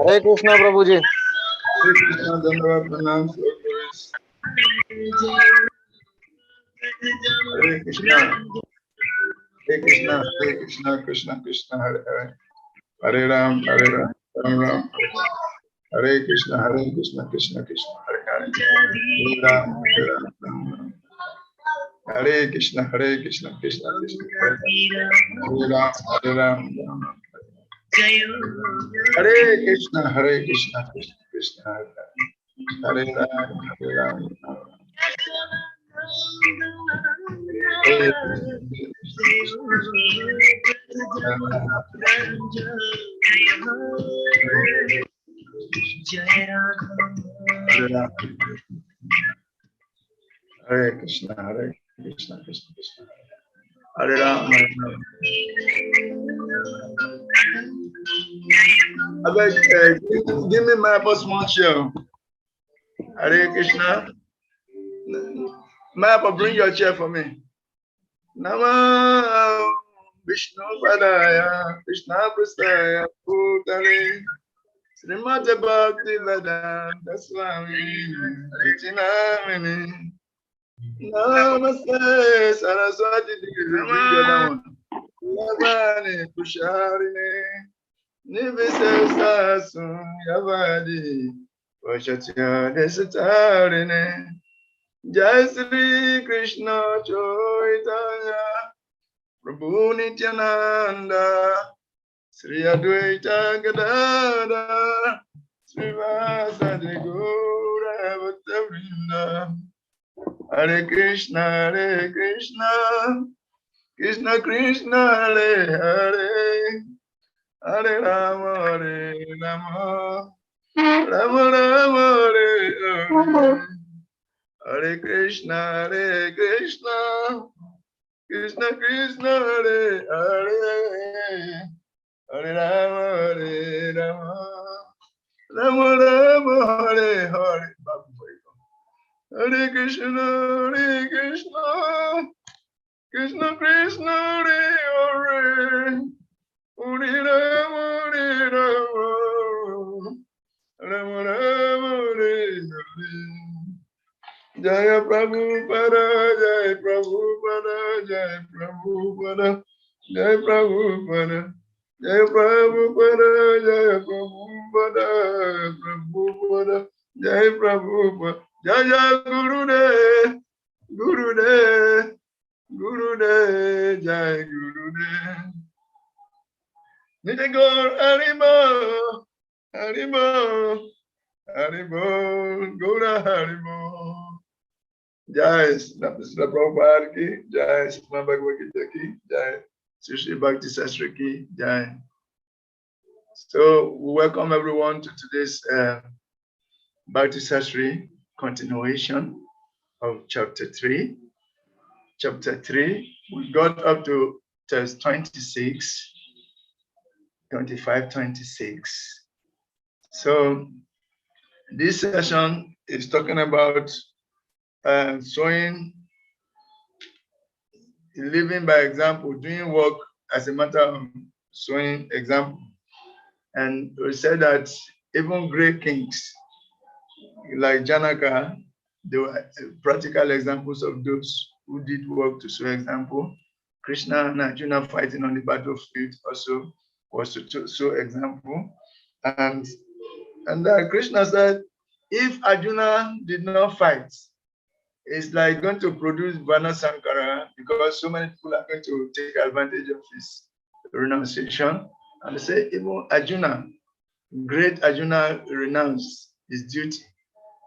Hare Krishna, Prabhuji. Hare Krishna, Dandava Pranam, Hare Krishna. Hare Krishna, Hare Krishna, Krishna Krishna, Hare Hare. Hare Ram, Hare Ram, Ram Ram, Hare Hare. Hare Krishna, Krishna Krishna, Hare Hare. Hare Ram, Hare Ram, Ram Ram. Hare Krishna, Krishna Krishna, Hare Hare. Hare Ram, Hare Ram, Ram Ram. Hare Krishna, Krishna Krishna, Hare Hare. Hare Ram, Hare Ram, Ram Ram. Hare Krishna, Krishna Krishna, Hare Ram, Hare Ram. Give me my small chair. Hare Krishna. Mappa, bring your chair for me. Nama Vishnu Padaya, Krishna Prasthaya, Bhutale, Srimati Bhakti Vedanta Swami, Richinamini, Namaste Saraswati Devi, Lavani Kusharine, Nivisa Yavadi, Vashatya Desatarine. Jai Sri Krishna Chaitanya Prabhu Nityananda Sri Advaita Gadadhar Srivasadi Gaura Bhaktavrinda. Hare Krishna, Krishna Krishna, Hare Hare, Hare Rama, Rama Rama, Hare Hare. Hare Krishna, Krishna Krishna, Hare Hare, Hare Rama, Rama Rama, Hare Hare. Hare Krishna, Krishna Krishna, Hare Hare, Hare Rama, Rama Rama, Hare Hare. Jaya Prabhupada, Jaya Prabhupada, Jaya Prabhupada, Jaya Prabhupada, Jaya Prabhupada, Jaya Prabhupada, Prabhupada, Jaya Prabhupada, Jaya Gurudev, Gurudev, Gurudev, Jaya Gurudev. Nitagor Harimo, Harimo, Harimo, Gura Harimo. Jai Srila Prabhupada ki, Jai Srila Bhagavad-Gita ki, Jai Sri Bhakti Sastri ki, Jai. So, welcome everyone to today's Bhakti Sastri continuation of chapter 3. Chapter 3, we got up to verse 26, 25, 26. So, this session is talking about showing living by example, doing work as a matter of showing example. And we said that even great kings like Janaka, they were practical examples of those who did work to show example. Krishna and Arjuna fighting on the battlefield also was to show example. And Krishna said, if Arjuna did not fight, it's like going to produce Vana Sankara, because so many people are going to take advantage of his renunciation. And they say, even Arjuna, great Arjuna, renounced his duty.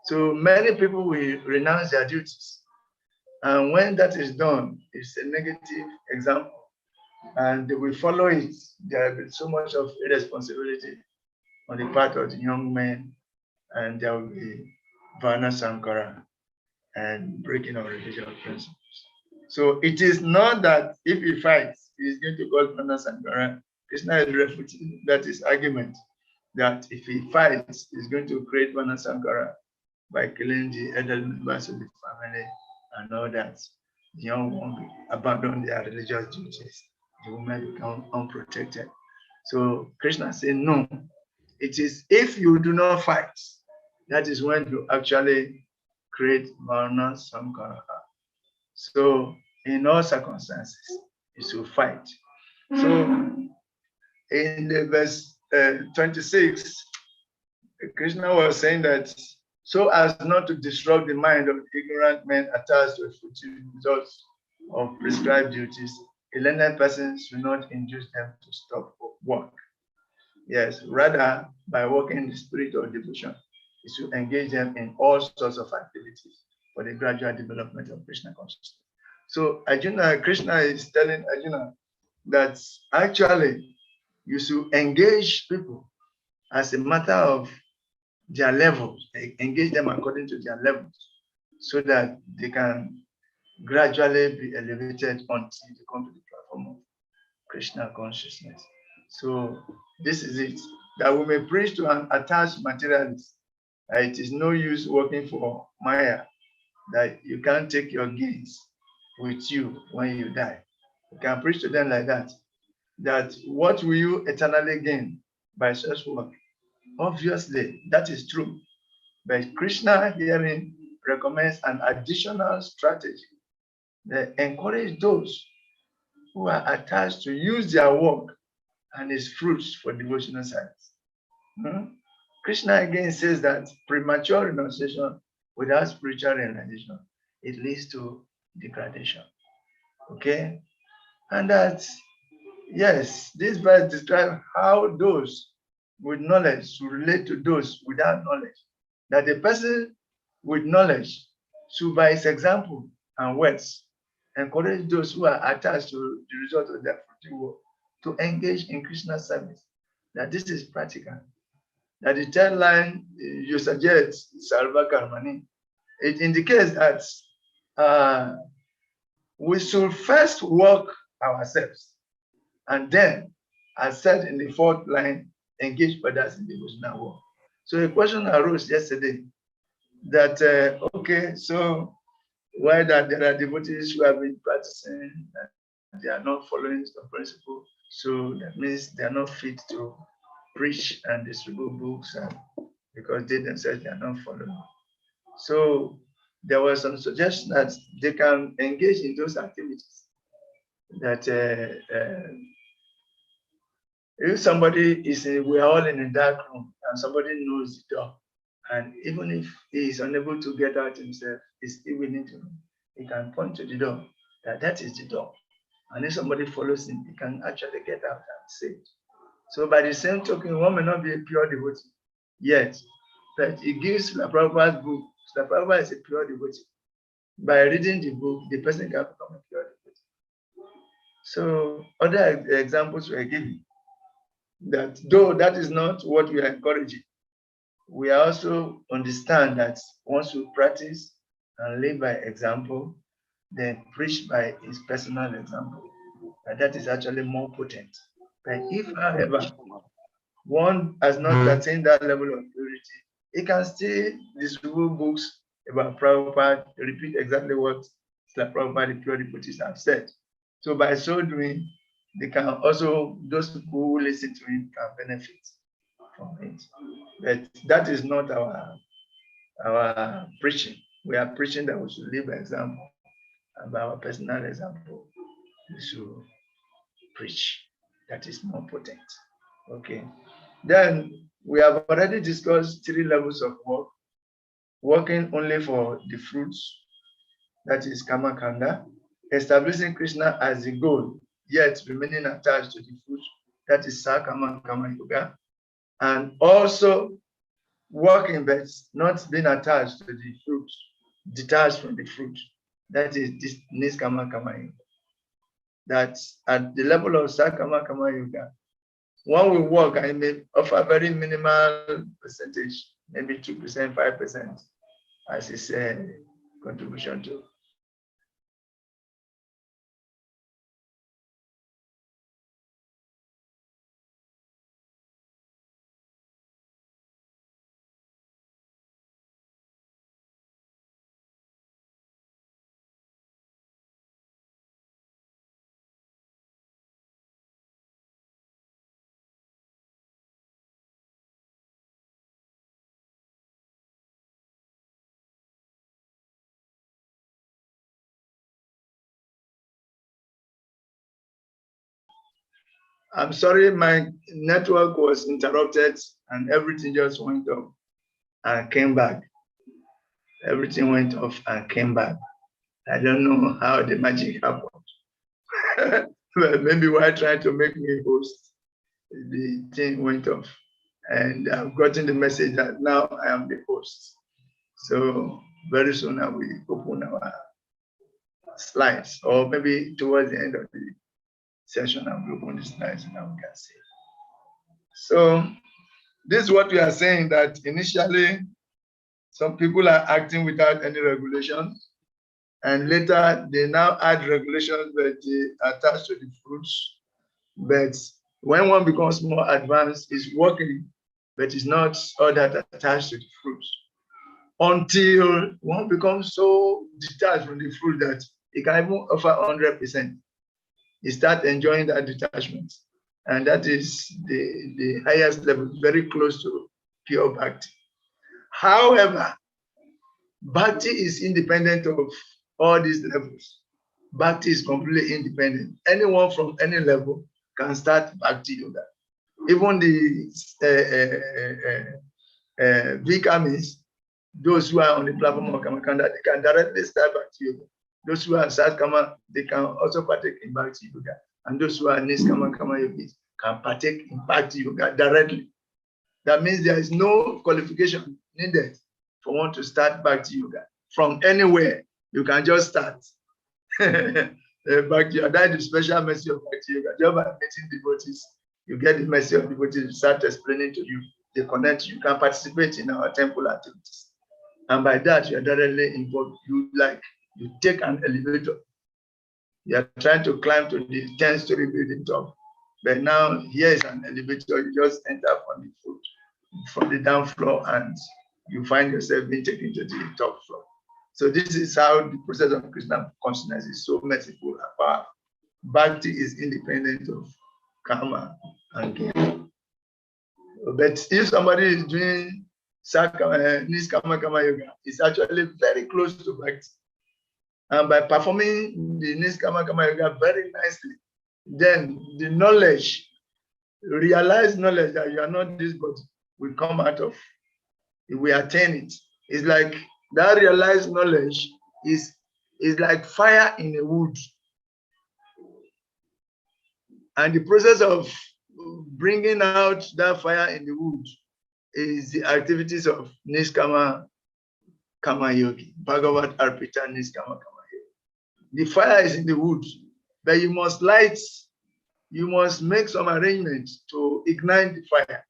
So many people will renounce their duties. And when that is done, it's a negative example. And they will follow it. There will be so much of irresponsibility on the part of the young men, and there will be Vana Sankara and breaking of religious principles. So it is not that if he fights, he is going to cause Varna Sankara. Krishna is refuting that is argument, that if he fights, he's going to create Varna Sankara by killing the elderly members of the family and all that. The young one abandon their religious duties. The women become unprotected. So Krishna said, no, it is if you do not fight, that is when you actually create Varna Sankara. So in all circumstances, you should fight. So in the verse 26, Krishna was saying that so as not to disrupt the mind of ignorant men attached to a future results of prescribed duties, a learned person should not induce them to stop work. Yes, rather by working in the spirit of devotion, he should engage them in all sorts of activities for the gradual development of Krishna consciousness. So Arjuna, Krishna is telling Arjuna that actually you should engage people as a matter of their levels, engage them according to their levels, so that they can gradually be elevated until they come to the platform of Krishna consciousness. So this is it, that we may preach to an attached materialist that it is no use working for Maya, that you can't take your gains with you when you die. You can preach to them like that, that what will you eternally gain by such work? Obviously, that is true. But Krishna herein recommends an additional strategy that encourages those who are attached to use their work and its fruits for devotional service. Krishna again says that premature renunciation without spiritual realization, it leads to degradation. Okay? And that, yes, this verse describes how those with knowledge should relate to those without knowledge. That the person with knowledge should, by his example and words, encourage those who are attached to the result of their fruitful work to engage in Krishna service. That this is practical. That the third line you suggest, Sarva Karmani, it indicates that we should first work ourselves, and then, as said in the fourth line, engage others in devotional work. So a question arose yesterday that, okay, so why that there are devotees who have been practicing, they are not following some principle, so that means they are not fit to preach and distribute books, and because they themselves they are not following. So there was some suggestion that they can engage in those activities. That if somebody is, we're all in a dark room and somebody knows the door, and even if he is unable to get out himself, he's still willing to, he can point to the door, that is the door. And if somebody follows him, he can actually get out and save. So by the same token, one may not be a pure devotee yet, but it gives Srila Prabhupada's book. Srila Prabhupada is a pure devotee. By reading the book, the person can become a pure devotee. So other examples were given, that though that is not what we are encouraging, we also understand that once we practice and live by example, then preach by his personal example, that is actually more potent. But if, however, one has not attained that level of purity, he can still distribute books about Prabhupada, repeat exactly what Prabhupada, the pure devotees, have said. So by so doing, they can also, those people who listen to him can benefit from it. But that is not our preaching. We are preaching that we should live by example, and by our personal example, we should preach. That is more potent. Okay. Then we have already discussed 3 levels of work. Working only for the fruits, that is Kama Kanda. Establishing Krishna as the goal, yet remaining attached to the fruit, that is Sakama Kama Yoga. And also working but not being attached to the fruit, detached from the fruit, that is this Niskama Kama Yoga. That at the level of Sakama Kama Yoga, one will work and may offer very minimal percentage, maybe 2%, 5%, as his contribution to I'm sorry, my network was interrupted and everything just went off and came back. Everything went off and came back. I don't know how the magic happened. Well, maybe while trying to make me host, the thing went off. And I've gotten the message that now I am the host. So very soon I will open our slides, or maybe towards the end of the session, I will open the slides and we can see. So this is what we are saying, that initially some people are acting without any regulations, and later they now add regulations that they attach to the fruits. But when one becomes more advanced, it's working, but it's not all that attached to the fruits. Until one becomes so detached from the fruit that it can even offer 100%. You start enjoying that detachment. And that is the highest level, very close to pure bhakti. However, bhakti is independent of all these levels. Bhakti is completely independent. Anyone from any level can start bhakti yoga. Even the Vikamis, those who are on the platform of Kamakanda, they can directly start bhakti yoga. Those who are Satkama, they can also partake in bhakti yoga. And those who are Niskama Kama yogis can partake in bhakti yoga directly. That means there is no qualification needed for one to start bhakti yoga. From anywhere, you can just start. Bhakti yoga, that is the special mercy of bhakti yoga. Just by meeting devotees, you get the mercy of devotees, you start explaining to you, they connect you, can participate in our temple activities. And by that, you are directly involved. You take an elevator. You are trying to climb to the 10-story building top. But now here is an elevator. You just enter from the down floor, and you find yourself being taken to the top floor. So this is how the process of Krishna consciousness is so merciful and powerful. Bhakti is independent of karma and gain. But if somebody is doing Niskama Kama Yoga, it's actually very close to Bhakti. And by performing the Niskama Kama Yoga very nicely, then the knowledge, realized knowledge that you are not this body, will come out of, we attain it. It's like that realized knowledge is like fire in a wood. And the process of bringing out that fire in the wood is the activities of Niskama Kama Yogi, Bhagavad Arpita Niskama Kama Yogi. The fire is in the wood, but you must light, you must make some arrangements to ignite the fire.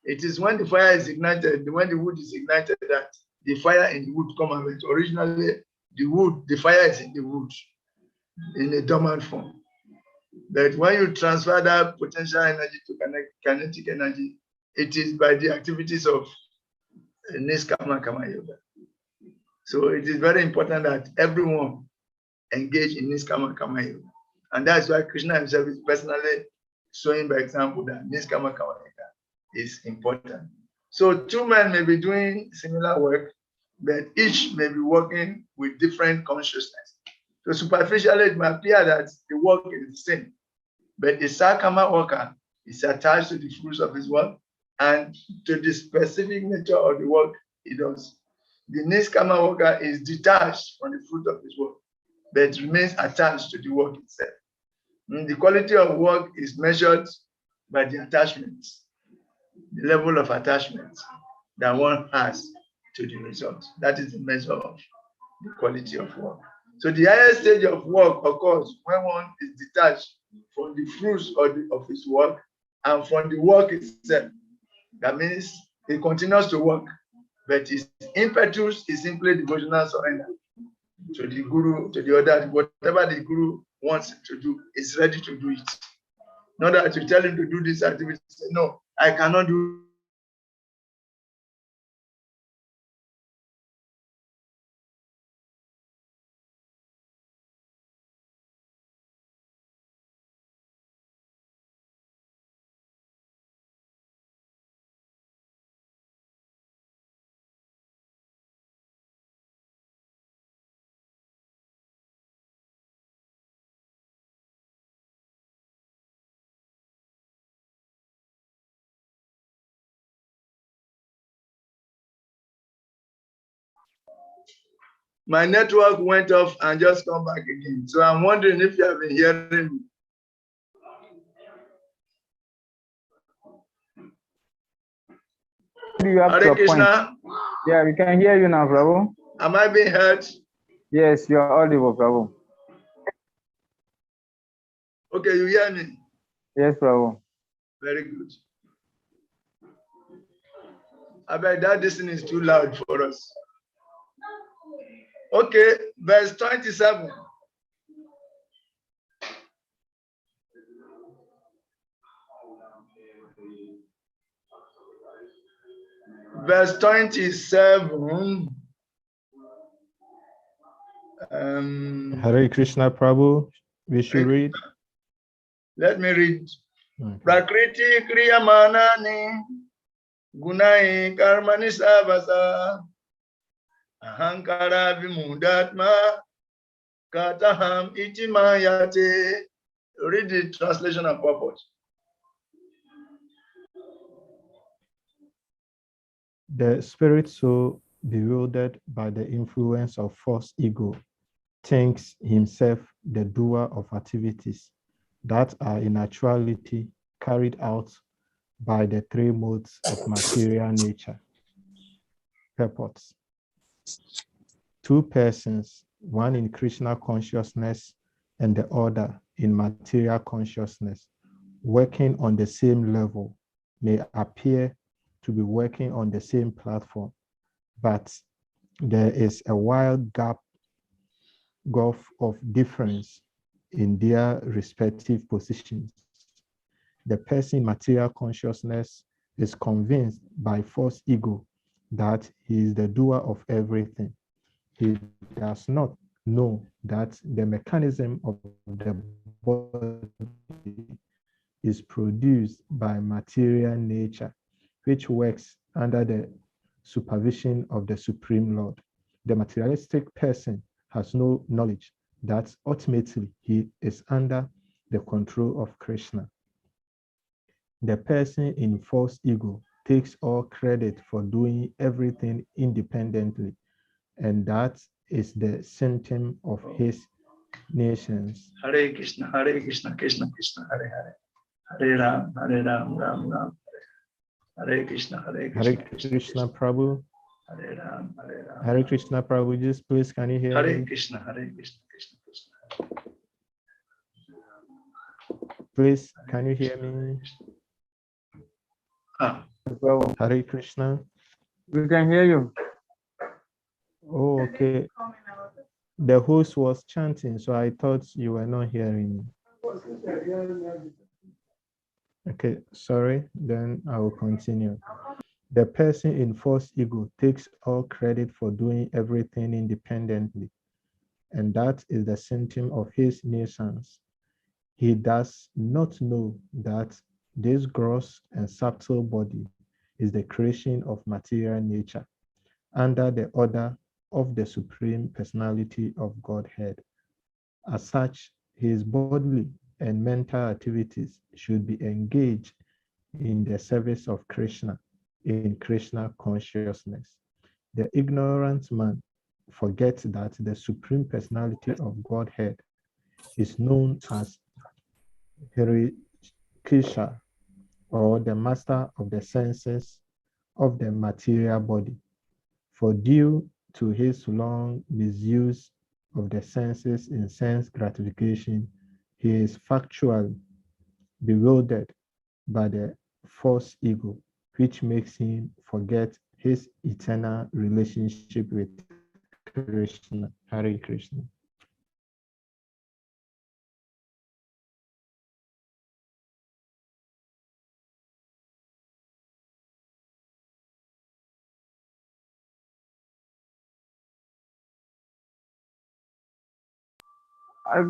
It is when the fire is ignited, when the wood is ignited, that the fire in the wood comes out. Originally, the fire is in the wood in a dormant form. But when you transfer that potential energy to kinetic energy, it is by the activities of Niskama Kama Yoga. So it is very important that everyone engage in Niskama Kama Yoga. And that's why Krishna himself is personally showing by example that Niskama Kama Yoga is important. So two men may be doing similar work, but each may be working with different consciousness. So superficially, it may appear that the work is the same, but the Sakama worker is attached to the fruits of his work and to the specific nature of the work he does. The Niskama worker is detached from the fruit of his work, but remains attached to the work itself. And the quality of work is measured by the attachments, the level of attachment that one has to the result. That is the measure of the quality of work. So the highest stage of work occurs when one is detached from the fruits of his work and from the work itself. That means he continues to work, but his impetus is simply devotional surrender to the guru, to the other, whatever the guru wants to do, is ready to do it. Not that you tell him to do this activity, say, no, I cannot do My network went off and just come back again. So I'm wondering if you have been hearing me. Do you have Hare Krishna? Yeah, we can hear you now, Prabhu. Am I being heard? Yes, you are audible, Prabhu. Okay, you hear me? Yes, Prabhu. Very good. I bet that this thing is too loud for us. Okay, verse 27. Verse 27. Hare Krishna Prabhu, we should read. Let me read. Okay. Prakriti kriyamanani gunai karmani savasa ahankara vimudatma kataham itimayate. Read the translation and purport. The spirit so bewildered by the influence of false ego thinks himself the doer of activities that are in actuality carried out by the three modes of material nature. Purports. Two persons, one in Krishna consciousness and the other in material consciousness, working on the same level may appear to be working on the same platform, but there is a wide gulf of difference in their respective positions. The person in material consciousness is convinced by false ego that he is the doer of everything. He does not know that the mechanism of the body is produced by material nature, which works under the supervision of the Supreme Lord. The materialistic person has no knowledge that ultimately he is under the control of Krishna. The person in false ego takes all credit for doing everything independently, and that is the symptom of his nations. Hare Krishna, Krishna Krishna, Hare Hare. Hare Ram, Ram Ram. Hare Krishna, Hare Krishna Prabhu. Hare Ram, Hare Krishna Prabhu, just please can you hear Hare me? Krishna, Krishna Krishna. Please, can you hear me? Prabhu. Hare Krishna. We can hear you. Oh, okay. The host was chanting, so I thought you were not hearing me. Okay, sorry, then I will continue. The person in false ego takes all credit for doing everything independently, and that is the symptom of his nuisance. He does not know that this gross and subtle body is the creation of material nature under the order of the Supreme Personality of Godhead. As such, his bodily and mental activities should be engaged in the service of Krishna in Krishna consciousness. The ignorant man forgets that the Supreme Personality of Godhead is known as Hirikisha, or the master of the senses of the material body. For due to his long misuse of the senses in sense gratification, he is factually bewildered by the false ego, which makes him forget his eternal relationship with Krishna. Hare Krishna.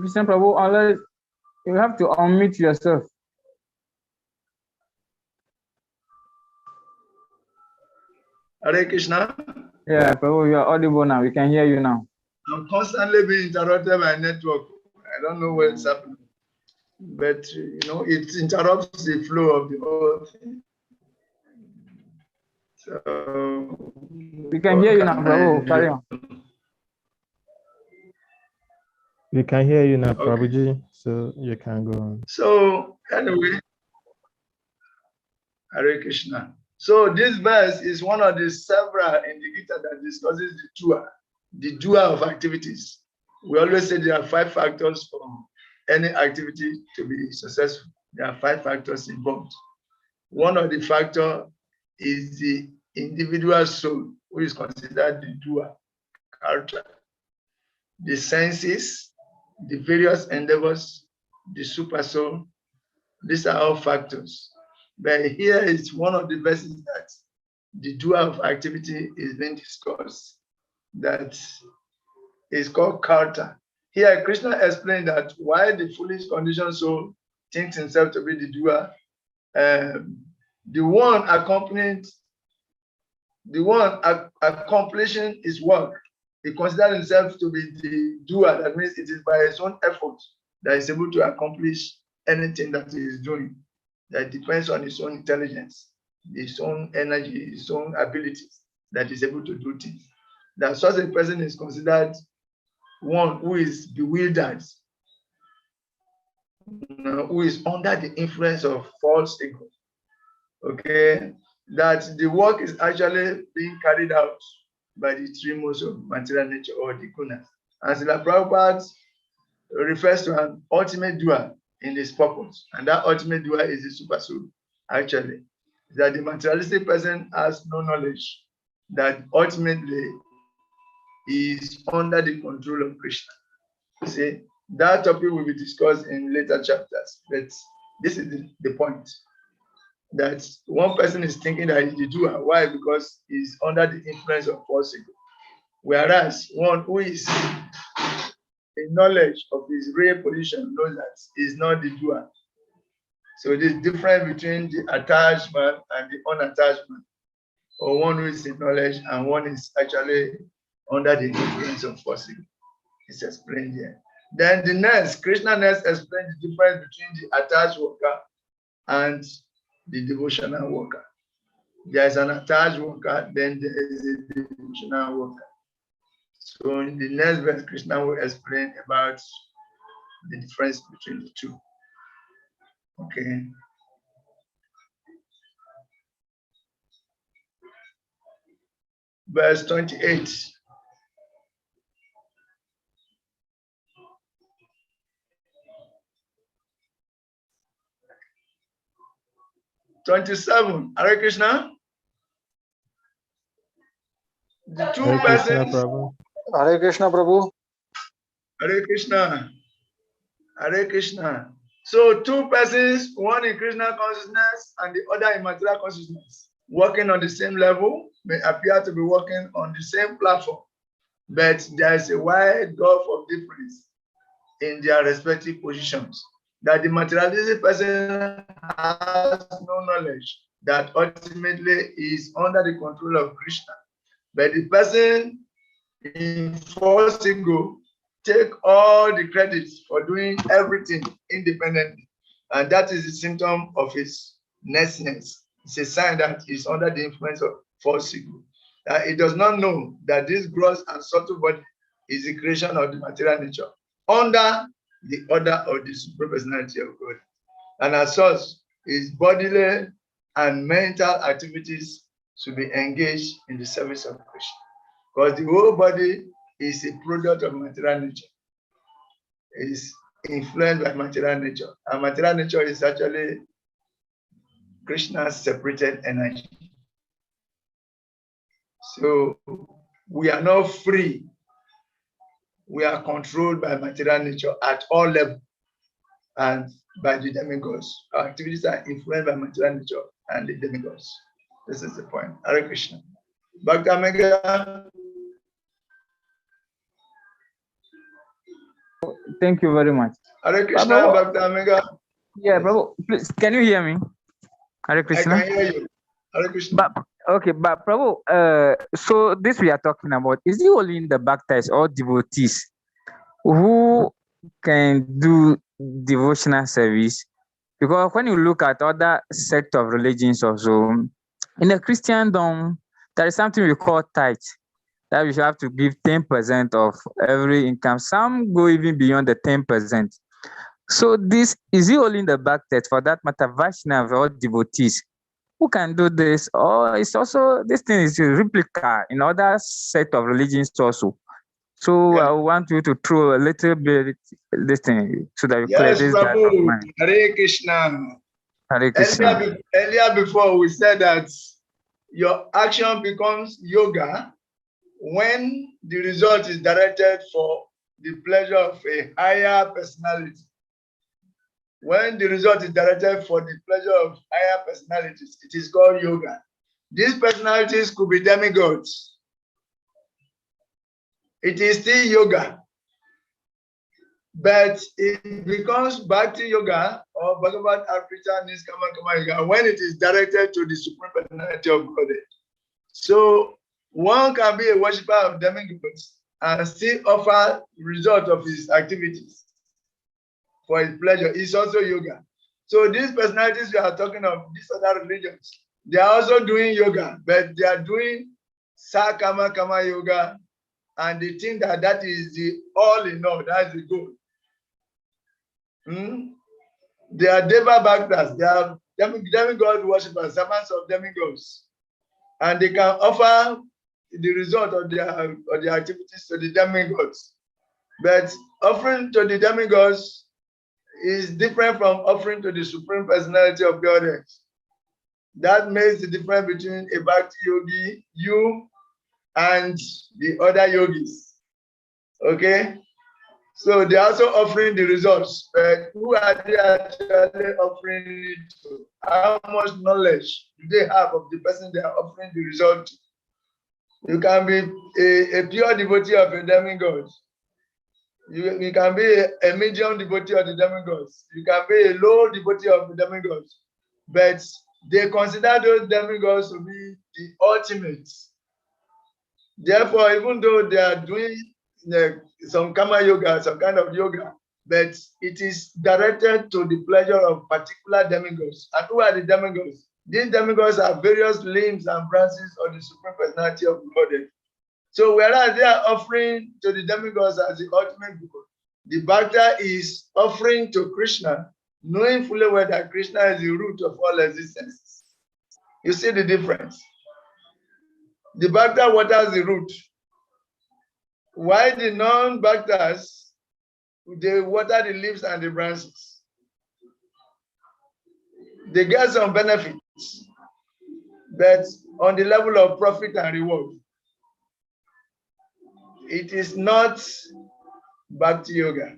Krishna Prabhu, unless you have to unmute yourself. Hare Krishna. Yeah, Prabhu, you are audible now. We can hear you now. I'm constantly being interrupted by network. I don't know what's happening. But, it interrupts the flow of the whole thing. So, we can hear you now, Prabhu. Carry on. We can hear you now, Okay. Prabhuji, so you can go on. So anyway, Hare Krishna. So this verse is one of the several in the Gita that discusses the doer of activities. We always say there are 5 factors for any activity to be successful. There are 5 factors involved. One of the factors is the individual soul, who is considered the doer, character. The senses, the various endeavors, the super soul, these are all factors. But here is one of the verses that the doer of activity is being discussed, that is called character. Here, Krishna explained that why the foolish conditioned soul thinks himself to be the doer. The one accomplishing his work, he considers himself to be the doer. That means it is by his own effort that he's able to accomplish anything that he is doing. That depends on his own intelligence, his own energy, his own abilities, that he's able to do things. That such a person is considered one who is bewildered, who is under the influence of false ego. Okay, that the work is actually being carried out by the 3 modes of material nature, or the gunas. And Srila Prabhupada refers to an ultimate doer in his purpose, and that ultimate doer is the super soul. Actually, that the materialistic person has no knowledge that ultimately is under the control of Krishna. See, that topic will be discussed in later chapters, but this is the point. That one person is thinking that he's the doer. Why? Because he's under the influence of false ego. Whereas one who is in knowledge of his real position knows that he's not the doer. So there's difference between the attached man and the unattached man, or one who is in knowledge and one is actually under the influence of false ego. It's explained here. Then the next, Krishna next explains the difference between the attached worker and the devotional worker. There is an attached worker, then there is a devotional worker. So in the next verse, Krishna will explain about the difference between the two. Okay. Verse 28. (27) Hare Krishna. The two Hare Krishna, persons. Prabhu. Hare Krishna, Prabhu. Hare Krishna. Hare Krishna. So 2 persons, one in Krishna consciousness and the other in material consciousness, working on the same level, may appear to be working on the same platform, but there is a wide gulf of difference in their respective positions. That the materialistic person has no knowledge that ultimately is under the control of Krishna. But the person in false ego take all the credits for doing everything independently. And that is the symptom of his nescience. It's a sign that he's under the influence of false ego. He does not know that this gross and subtle body is the creation of the material nature under the order of the supreme personality of God. And as such, his bodily and mental activities should be engaged in the service of Krishna. Because the whole body is a product of material nature. It is influenced by material nature. And material nature is actually Krishna's separated energy. So we are not free. We are controlled by material nature at all levels and by the demigods. Our activities are influenced by material nature and the demigods. This is the point. Hare Krishna. Bhakti Mega. Thank you very much. Hare Krishna, Prabhu. Bhakti Mega. Yeah, Prabhu, please, can you hear me? Hare Krishna. I can hear you. Hare Krishna. But Prabhu, so this we are talking about, is it only in the bhaktas or devotees who can do devotional service? Because when you look at other sect of religions also, in the Christendom, there is something we call tithe. that we should have to give 10% of every income. Some go even beyond the 10%. So this is it only in the back text, for that matter, Vaishnavas or devotees who can do this, or it's also this thing is a replica in other set of religions also. So Yeah. I want you to throw a little bit this thing so that you clear Yes, this doubt of Prabhu. mine. Hare Krishna. Hare Krishna. Earlier before we said that your action becomes yoga when the result is directed for the pleasure of a higher personality. When the result is directed for the pleasure of higher personalities, it is called yoga. These personalities could be demigods. It is still yoga, but it becomes Bhakti yoga or Bhagavad-Gita yoga when it is directed to the supreme personality of Godhead. So one can be a worshipper of demigods and still offer result of his activities for his pleasure. It's also yoga. So these personalities we are talking of, these other religions, they are also doing yoga, but they are doing Sakama Kama yoga, and they think that that is the all in all, that's the goal. They are Deva Bhaktas, they are demigod worshippers, servants of demigods, and they can offer the result of their activities to the demigods. But offering to the demigods is different from offering to the supreme personality of Godhead. That makes the difference between a Bhakti yogi, you, and the other yogis. Okay? So they're also offering the results, but who are they actually offering it to? How much knowledge do they have of the person they are offering the result to? You can be a pure devotee of a demigod. You can be a medium devotee of the demigods. You can be a low devotee of the demigods. But they consider those demigods to be the ultimate. Therefore, even though they are doing some karma yoga, some kind of yoga, but it is directed to the pleasure of particular demigods. And who are the demigods? These demigods are various limbs and branches of the supreme personality of Godhead. So whereas they are offering to the demigods as the ultimate goal, the Bhakta is offering to Krishna, knowing fully well that Krishna is the root of all existence. You see the difference? The Bhakta waters the root. Why the non-Bhaktas, they water the leaves and the branches. They get some benefits, but on the level of profit and reward. It is not Bhakti yoga.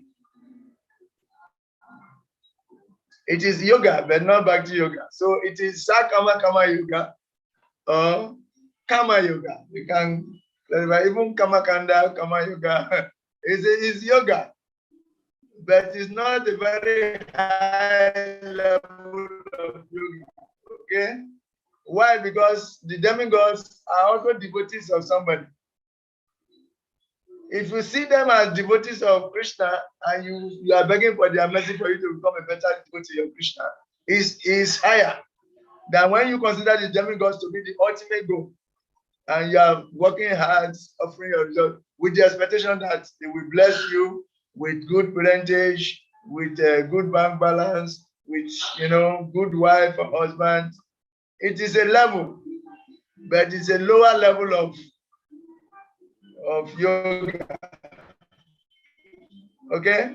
It is yoga, but not Bhakti yoga. So it is Sakama Kama yoga or Kama yoga. You can clarify, even Kama Kanda, Kama yoga is yoga, but it's not a very high level of yoga. Okay? Why? Because the demigods are also devotees of somebody. If you see them as devotees of Krishna and you are begging for their mercy for you to become a better devotee of Krishna, is higher than when you consider the demigods to be the ultimate goal and you are working hard, offering your result with the expectation that they will bless you with good parentage, with a good bank balance, with good wife or husband. It is a level, but it's a lower level of yoga. Okay?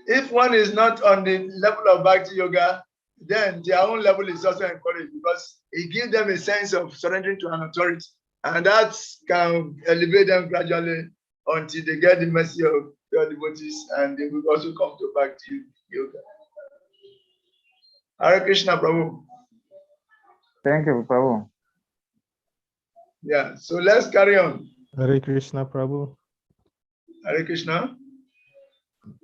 If one is not on the level of Bhakti yoga, then their own level is also encouraged because it gives them a sense of surrendering to an authority. And that can elevate them gradually until they get the mercy of their devotees and they will also come to Bhakti yoga. Hare Krishna, Prabhu. Thank you, Prabhu. Yeah, so let's carry on. Hare Krishna, Prabhu. Hare Krishna.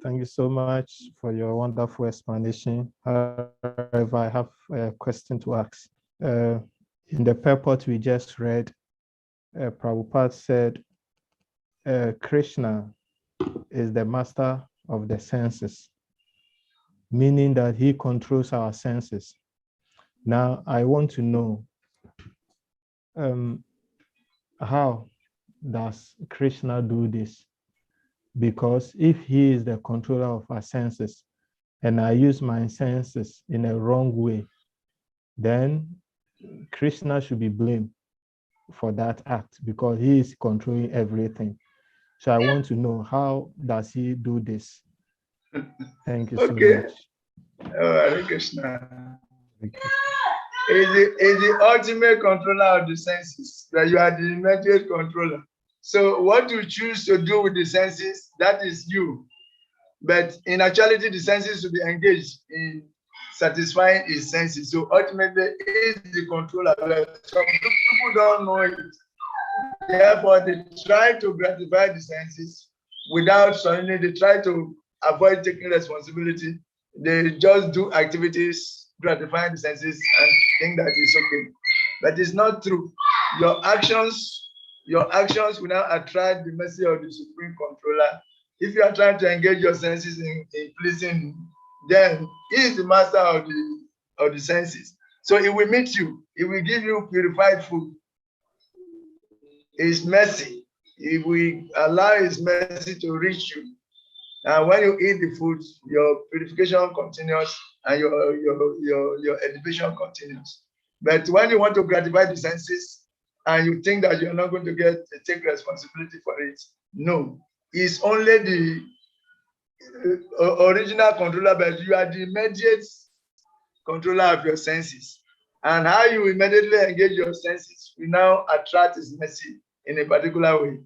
Thank you so much for your wonderful explanation. However, I have a question to ask. In the purport we just read, Prabhupada said, Krishna is the master of the senses, meaning that he controls our senses. Now, I want to know, how does Krishna do this? Because if he is the controller of our senses and I use my senses in a wrong way, then Krishna should be blamed for that act because he is controlling everything. So I want to know, how does he do this? Thank you so much. Hare Krishna. Is the ultimate controller of the senses, that you are the immediate controller. So what you choose to do with the senses, that is you. But in actuality, the senses should be engaged in satisfying his senses. So ultimately, he is the controller. Some people don't know it. Therefore, they try to gratify the senses without suddenly they try to avoid taking responsibility. They just do activities gratifying the senses and think that it's okay. But it's not true. Your actions will now attract the mercy of the Supreme Controller. If you are trying to engage your senses in pleasing, then he is the master of the senses. So he will meet you. He will give you purified food. His mercy. He will allow his mercy to reach you. And when you eat the food, your purification continues and your elevation continues. But when you want to gratify the senses and you think that you're not going to take responsibility for it, no. It's only the original controller, but you are the immediate controller of your senses. And how you immediately engage your senses will now attract his mercy in a particular way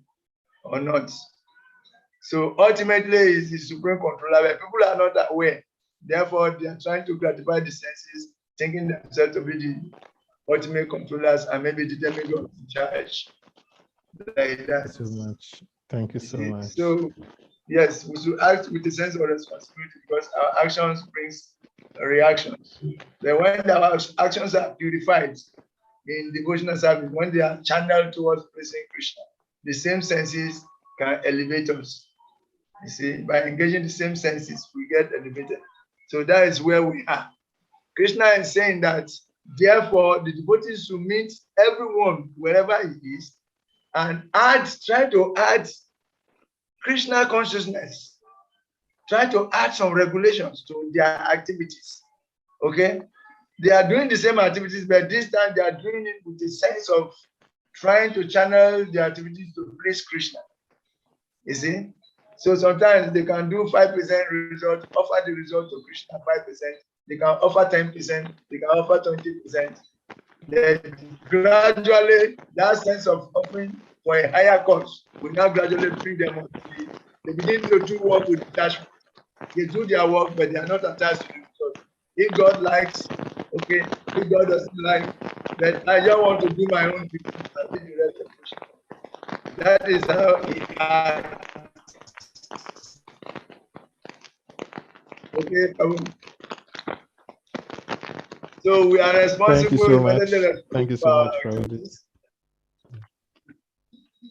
or not. So ultimately, it's the supreme controller, but people are not aware. Therefore, they are trying to gratify the senses, thinking themselves to be the ultimate controllers and maybe the demigod in charge. Like that. So much. Thank you so much. So yes, we should act with a sense of responsibility because our actions brings reactions. But when our actions are purified in devotional service, when they are channeled towards praising Krishna, the same senses can elevate us. You see, by engaging the same senses, we get elevated. So that is where we are. Krishna is saying that, therefore, the devotees should meet everyone wherever he is and try to add Krishna consciousness. Try to add some regulations to their activities. Okay? They are doing the same activities, but this time they are doing it with a sense of trying to channel their activities to please Krishna. You see? So sometimes they can do 5% result, offer the result to Krishna 5%. They can offer 10%, they can offer 20%. Then gradually, that sense of offering for a higher cause will now gradually bring them on. They begin to do work with detachment. They do their work, but they are not attached to the result. If God likes, okay. If God doesn't like, but I just want to do my own thing and leave the rest of Krishna. That is how it acts. Okay, so we are responsible. Thank you so much. Thank you so much for this.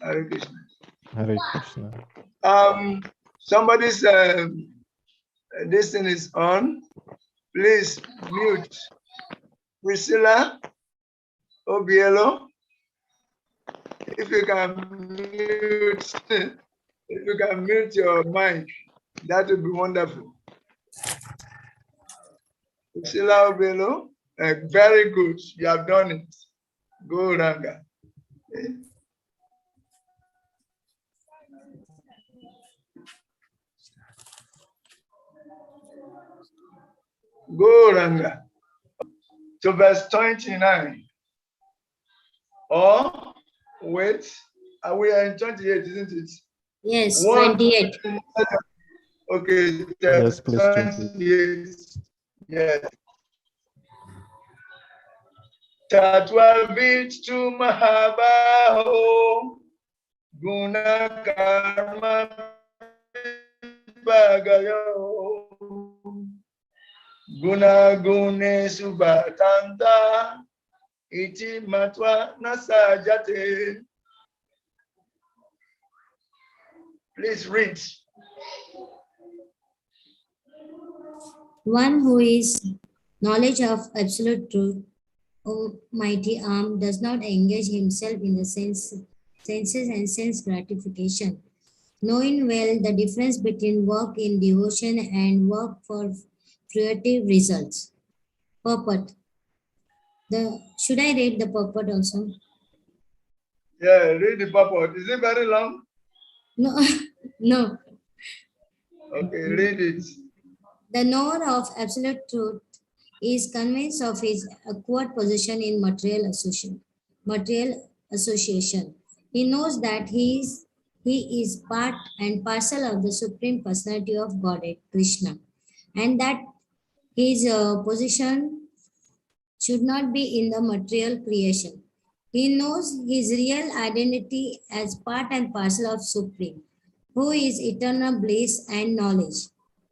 Hare Krishna. Hare Krishna. Somebody's this thing is on. Please mute. Priscilla Obielo. If you can mute your mic, that would be wonderful. Priscilla Obielo, very good. You have done it. Go, Ranga. Okay. Go, Ranga. To verse 29. Or, wait, we are in 28, isn't it? Yes, 28. Okay. Yes, please, 28. Yes. Tatwavit to Mahabaho Guna Karma Bagayo Guna Gune Subatanta Iti Matwa Nasajate. Please read. One who is knowledge of absolute truth, O mighty arm, does not engage himself in the senses and sense gratification, knowing well the difference between work in devotion and work for fruitive results. Purport. Should I read the purport also? Yeah, read the purport. Is it very long? No, no. Okay, read it. The knower of absolute truth is convinced of his acquired position in material association. He knows that he is part and parcel of the Supreme Personality of Godhead, Krishna, and that his position should not be in the material creation. He knows his real identity as part and parcel of Supreme, who is eternal bliss and knowledge.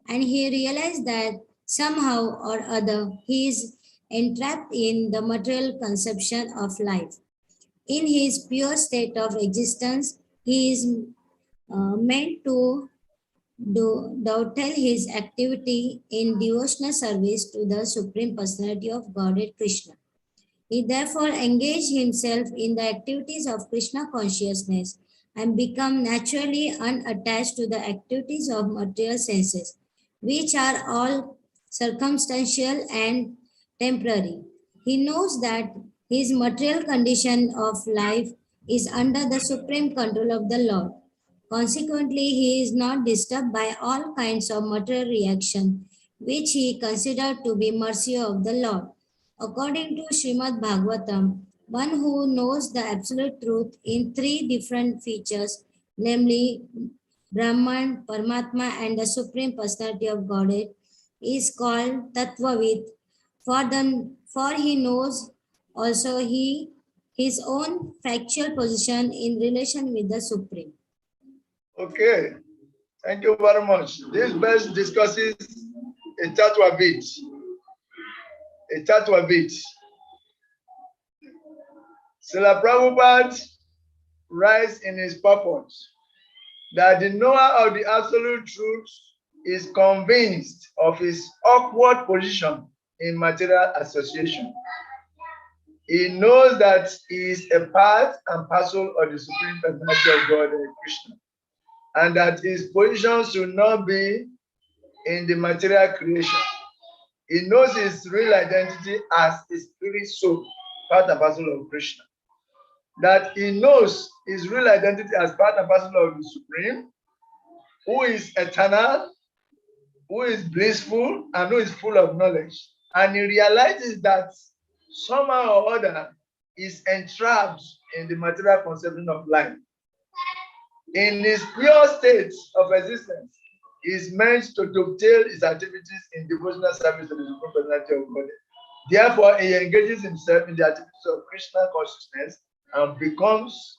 And he realized that somehow or other he is entrapped in the material conception of life. In his pure state of existence, he is meant to dovetail his activity in devotional service to the Supreme Personality of Godhead Krishna. He therefore engaged himself in the activities of Krishna consciousness and become naturally unattached to the activities of material senses, which are all circumstantial and temporary. He knows that his material condition of life is under the supreme control of the Lord. Consequently, he is not disturbed by all kinds of material reaction, which he considered to be mercy of the Lord. According to Srimad Bhagavatam, one who knows the absolute truth in three different features, namely Brahman, Paramatma, and the Supreme Personality of Godhead, is called Tattvavid. For he knows also his own factual position in relation with the Supreme. Okay, thank you very much. This verse discusses a tattwa bit. A tattwa bit. Srila Prabhupada writes in his purport that the knower of the absolute truth is convinced of his awkward position in material association. He knows that he is a part and parcel of the Supreme Personality of God, Krishna, and that his position should not be in the material creation. He knows his real identity as a spirit soul, part and parcel of Krishna. That he knows his real identity as part and parcel of the Supreme, who is eternal, who is blissful, and who is full of knowledge. And he realizes that somehow or other is entrapped in the material conception of life. In his pure state of existence, he is meant to dovetail his activities in devotional service to the Supreme Personality of God. Therefore, he engages himself in the activities of Krishna consciousness and becomes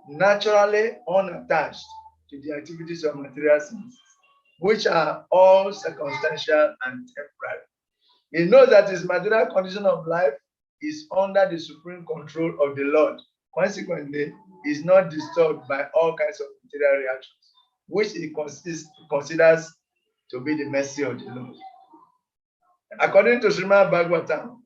naturally unattached to the activities of material senses, which are all circumstantial and temporary. He knows that his material condition of life is under the supreme control of the Lord. Consequently, he is not disturbed by all kinds of material reactions, which he considers to be the mercy of the Lord. According to Srimad Bhagavatam,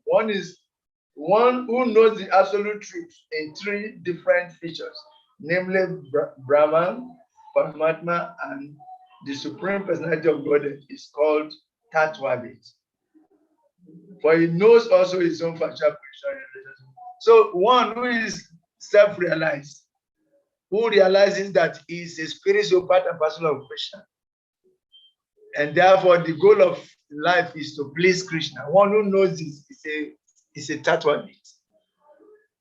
one who knows the absolute truth in three different features, namely Brahman, Paramatma, and the Supreme Personality of Godhead, is called Tattvavid. For he knows also his own factual position. So one who is self-realized, who realizes that he is a spiritual part and parcel of Krishna, and therefore the goal of life is to please Krishna. One who knows this is a Tattvavid.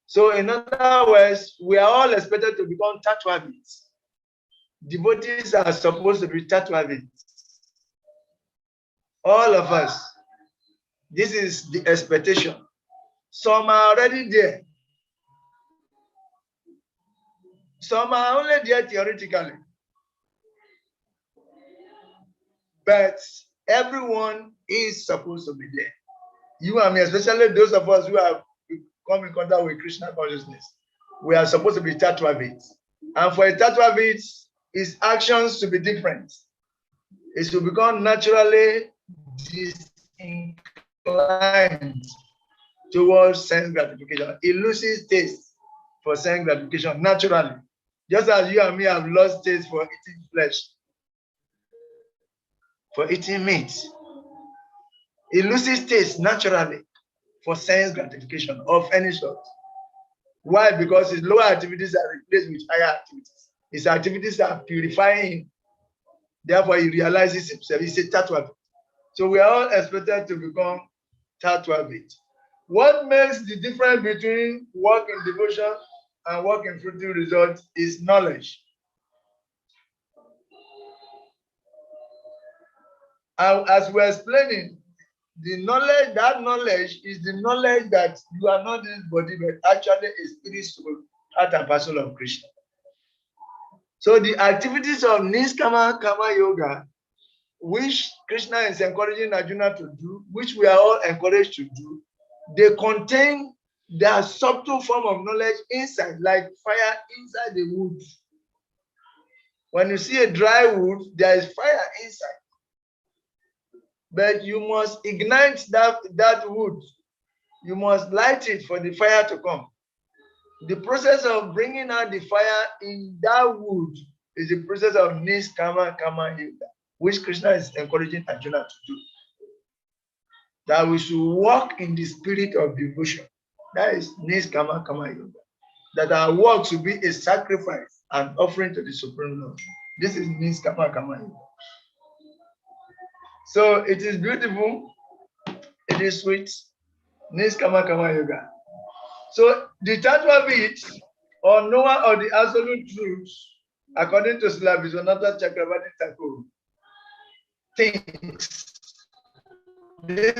So in other words, we are all expected to become Tattvavids. Devotees are supposed to be Tattvavids. All of us. This is the expectation. Some are already there. Some are only there theoretically. But everyone is supposed to be there. You and me, especially those of us who have come in contact with Krishna consciousness, we are supposed to be Tattvavids. And for a Tattvavid, his actions to be different. It should become naturally disinclined towards sense gratification. He loses taste for sense gratification naturally. Just as you and me have lost taste for eating flesh, for eating meat. It loses taste naturally for sense gratification of any sort. Why? Because his lower activities are replaced with higher activities. His activities are purifying him. Therefore, he realizes himself. He's a tattwa. So we are all expected to become tattwa. What makes the difference between work in devotion and work in fruitful results is knowledge. And as we're explaining, the knowledge, that knowledge is the knowledge that you are not this body, but actually a spirit soul, part and parcel of Krishna. So the activities of Niskama Kama Yoga, which Krishna is encouraging Arjuna to do, which we are all encouraged to do, they contain their subtle form of knowledge inside, like fire inside the wood. When you see a dry wood, there is fire inside. But you must ignite that wood. You must light it for the fire to come. The process of bringing out the fire in that wood is the process of Niskama Kama Yoga, which Krishna is encouraging Arjuna to do. That we should walk in the spirit of devotion. That is Niskama Kama Yoga. That our work should be a sacrifice and offering to the Supreme Lord. This is Niskama Kama Yoga. So it is beautiful, it is sweet, Niskama Kama Yoga. So the Tattva bit, or Noah or the absolute truth, according to Srila Vishwanatha Chakravarti Thakur, thinks. This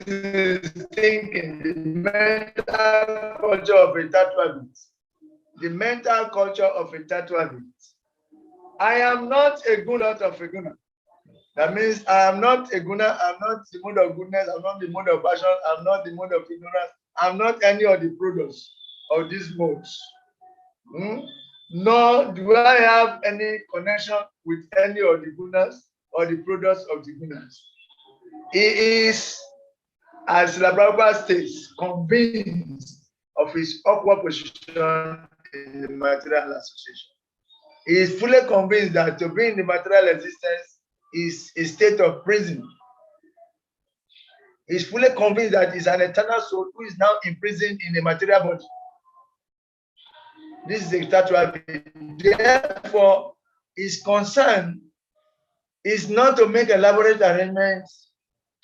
is thinking, the mental culture of a Tattva bit. The mental culture of a Tattva bit. I am not a guna of a guna. That means I am not a guna, I'm not the mode of goodness, I'm not the mode of passion, I'm not the mode of ignorance, I'm not any of the products of these modes. Nor do I have any connection with any of the gunas or the products of the gunas. He is, as Srila Prabhupada states, convinced of his upward position in the material association. He is fully convinced that to be in the material existence is a state of prison. He is fully convinced that he is an eternal soul who is now imprisoned in a material body. This is a Tattva. Therefore, his concern is not to make elaborate arrangements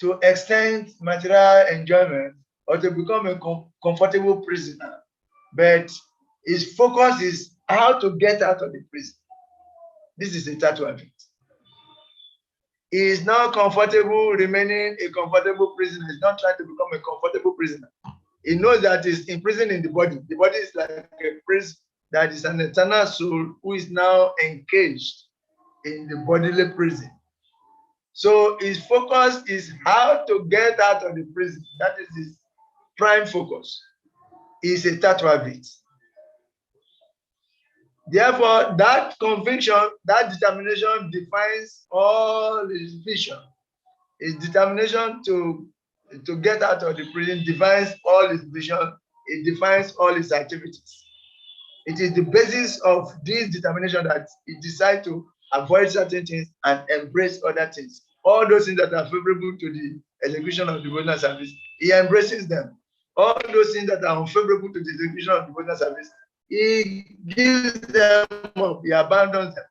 to extend material enjoyment or to become a comfortable prisoner, but his focus is how to get out of the prison. This is a Tattva. He is not comfortable remaining a comfortable prisoner. He's not trying to become a comfortable prisoner. He knows that he's imprisoned in the body. The body is like a prison that is an eternal soul who is now encaged in the bodily prison. So his focus is how to get out of the prison. That is his prime focus. He's a Tattva bit. Therefore, that conviction, that determination defines all his vision. His determination to get out of the prison defines all his vision. It defines all his activities. It is the basis of this determination that he decides to avoid certain things and embrace other things. All those things that are favorable to the execution of devotional service, he embraces them. All those things that are unfavorable to the execution of devotional service, he gives them up, he abandons them,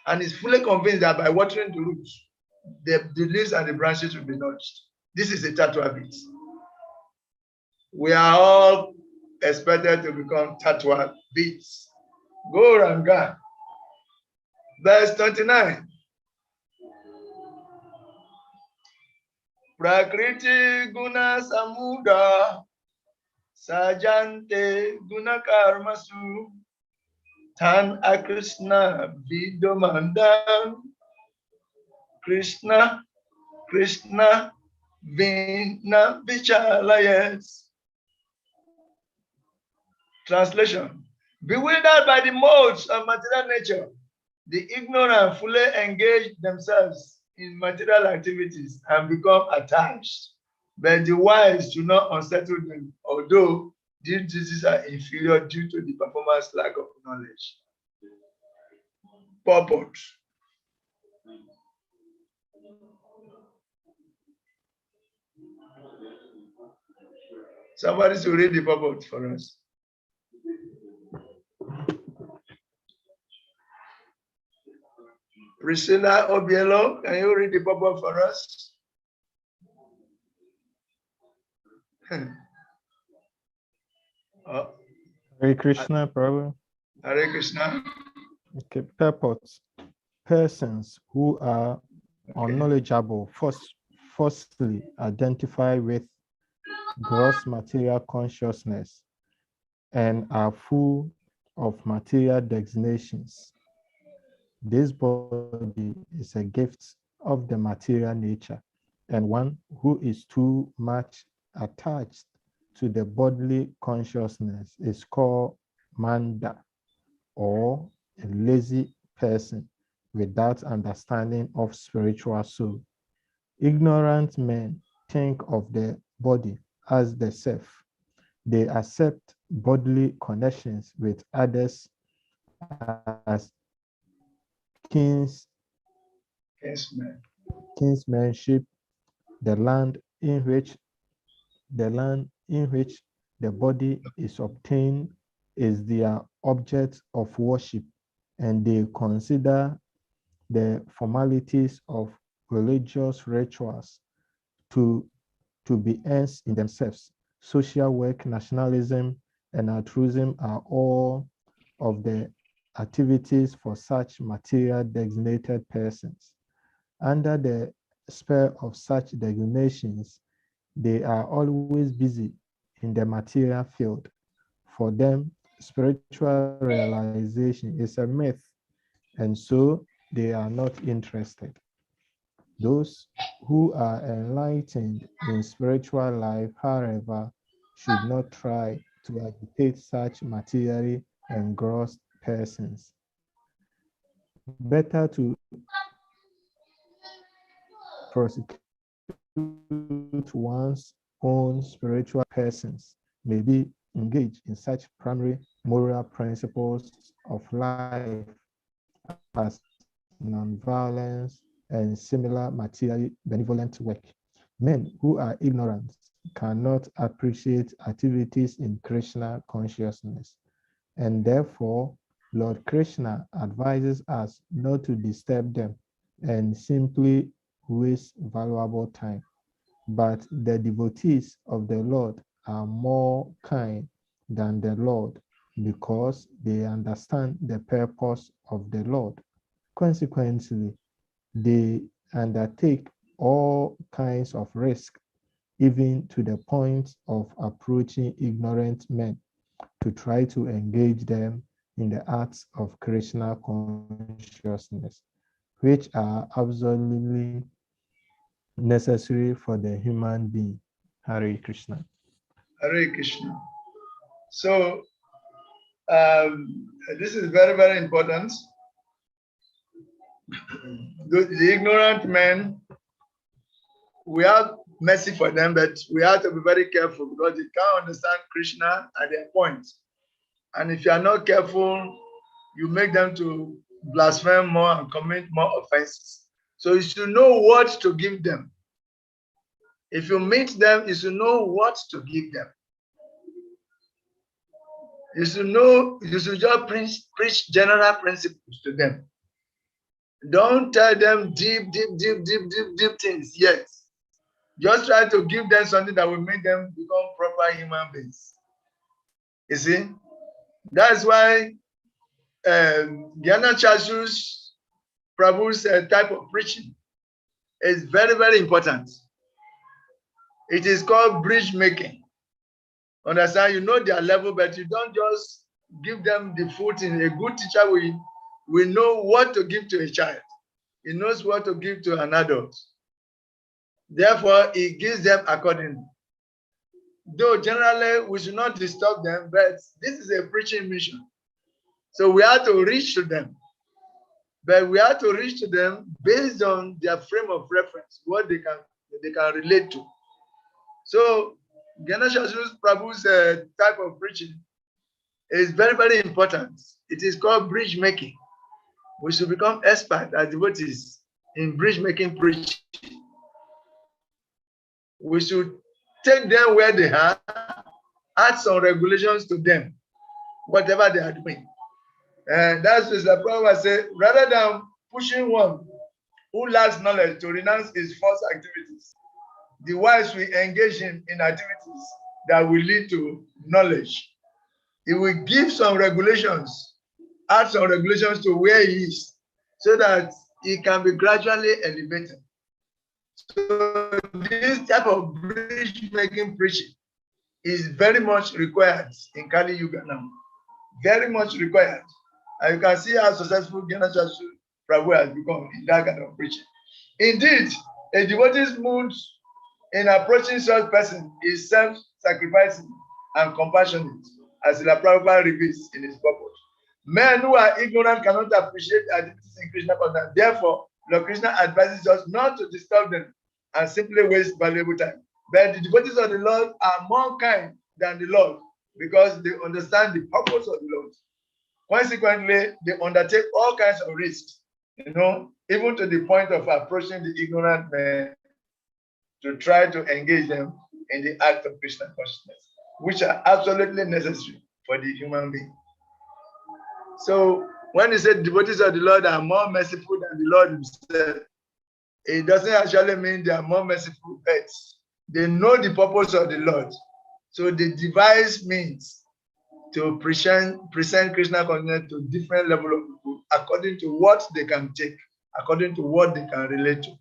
and is fully convinced that by watering the roots, the leaves and the branches will be nourished. This is a Tattva bit. We are all expected to become Tattva bits. Go Ranga. Verse 29. Prakriti guna samuda sajante guna karmasu tan akrishna vidomandam Krishna vina vichalayas. Translation. Bewildered by the modes of material nature, the ignorant fully engage themselves in material activities and become attached, but the wise do not unsettle them, although these diseases are inferior due to the performance lack of knowledge. purport. Somebody should read the purport for us. Priscilla Obielo, can you read the purport for us? Oh, Hare Krishna, Prabhu. Hare Krishna. Okay, purports. Persons who are unknowledgeable firstly identify with gross material consciousness and are full of material designations. This body is a gift of the material nature, and one who is too much attached to the bodily consciousness is called manda, or a lazy person without understanding of spiritual soul. Ignorant men think of the body as the self. They accept bodily connections with others as kinsmanship. The land in which the body is obtained is their object of worship, and they consider the formalities of religious rituals to be ends in themselves. Social work, nationalism, and altruism are all of the activities for such material designated persons. Under the spell of such designations, they are always busy in the material field. For them, spiritual realization is a myth, and so they are not interested. Those who are enlightened in spiritual life, however, should not try to agitate such materially engrossed persons. Better to prosecute one's own spiritual persons, may be engaged in such primary moral principles of life as nonviolence and similar materially benevolent work. Men who are ignorant cannot appreciate activities in Krishna consciousness, and therefore Lord Krishna advises us not to disturb them and simply waste valuable time. But the devotees of the Lord are more kind than the Lord because they understand the purpose of the Lord. Consequently, they undertake all kinds of risk, even to the point of approaching ignorant men to try to engage them in the acts of Krishna consciousness, which are absolutely necessary for the human being. Hare Krishna. Hare Krishna. So, this is very, very important. The ignorant men, we have mercy for them, but we have to be very careful because they can't understand Krishna at their point. And if you are not careful, you make them to blaspheme more and commit more offenses. So you should know what to give them. If you meet them, you should know what to give them. You should know, you should just preach general principles to them. Don't tell them deep things yet. Just try to give them something that will make them become proper human beings. You see? That's why Gyana Chachu's Prabhu's type of preaching is very, very important. It is called bridge making. Understand? You know their level, but you don't just give them the food. In a good teacher will know what to give to a child. He knows what to give to an adult. Therefore, he gives them accordingly. Though generally we should not disturb them, but this is a preaching mission. So we have to reach to them. But we have to reach to them based on their frame of reference, what they can relate to. So Ganesh Prabhu's type of preaching is very, very important. It is called bridge making. We should become expert as devotees in bridge making preaching. We should take them where they are, add some regulations to them, whatever they are doing. And that's what the Prophet said, rather than pushing one who lacks knowledge to renounce his false activities, the wise will engage him in activities that will lead to knowledge. He will give some regulations, add some regulations to where he is, so that he can be gradually elevated. So this type of bridge-making preaching is very much required in Kali Yuga now. Very much required. And you can see how successful Gyana Shashu Prabhu has become in that kind of preaching. Indeed, a devotee's mood in approaching such person is self-sacrificing and compassionate, as the Prabhupada reveals in his purport. Men who are ignorant cannot appreciate activities in Krishna consciousness. Therefore, Lord Krishna advises us not to disturb them and simply waste valuable time. But the devotees of the Lord are more kind than the Lord because they understand the purpose of the Lord. Consequently, they undertake all kinds of risks, even to the point of approaching the ignorant men to try to engage them in the act of Krishna consciousness, which are absolutely necessary for the human being. So when he said devotees of the Lord are more merciful than the Lord himself, it doesn't actually mean they are more merciful, but they know the purpose of the Lord. So they devise means to present Krishna consciousness to different level of people according to what they can take, according to what they can relate to.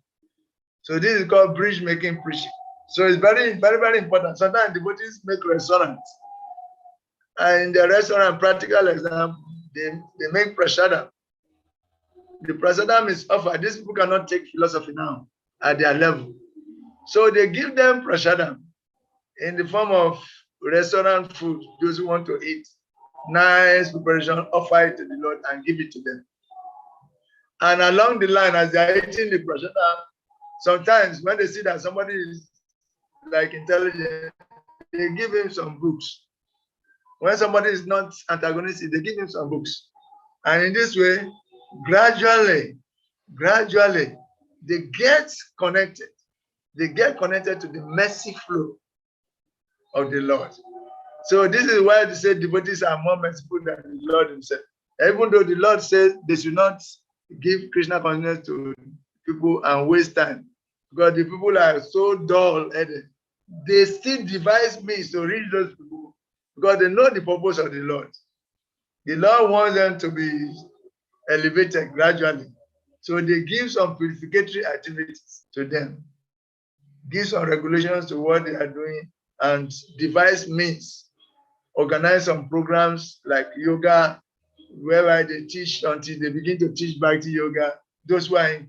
So this is called bridge making preaching. So it's very, very, very important. Sometimes devotees make restaurants. And in the restaurant, practical example, they make prasadam. The prasadam is offered. These people cannot take philosophy now at their level. So they give them prasadam in the form of restaurant food, those who want to eat. Nice preparation, offer it to the Lord and give it to them. And along the line, as they are eating the prasadam, sometimes when they see that somebody is like intelligent, they give him some books. When somebody is not antagonistic, they give him some books. And in this way, gradually, they get connected. They get connected to the mercy flow of the Lord. So this is why they say devotees are more merciful than the Lord himself. Even though the Lord says they should not give Krishna consciousness to people and waste time, because the people are so dull-headed, they still devise means to reach those people because they know the purpose of the Lord. The Lord wants them to be elevated gradually. So they give some purificatory activities to them, give some regulations to what they are doing, and devise means, organize some programs like yoga, whereby they teach until they begin to teach Bhakti yoga. Those who are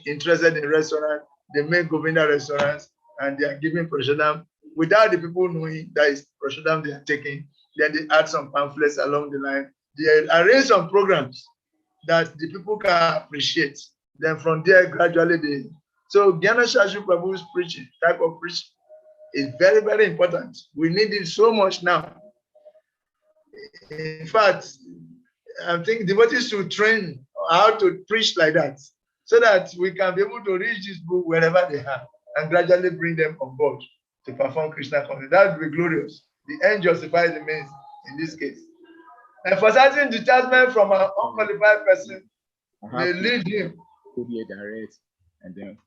interested in restaurants, they make Govinda restaurants and they are giving prasadam without the people knowing that is prasadam they are taking. Then they add some pamphlets along the line. They arrange some programs that the people can appreciate. Then from there, gradually So Gyana Shashu Prabhu's preaching, type of preaching, is very, very important. We need it so much now. In fact, I think devotees should train how to preach like that, so that we can be able to reach this book wherever they are and gradually bring them on board to perform Krishna consciousness. That would be glorious. The end justifies the means in this case. And for certain detachment from an unqualified person may lead him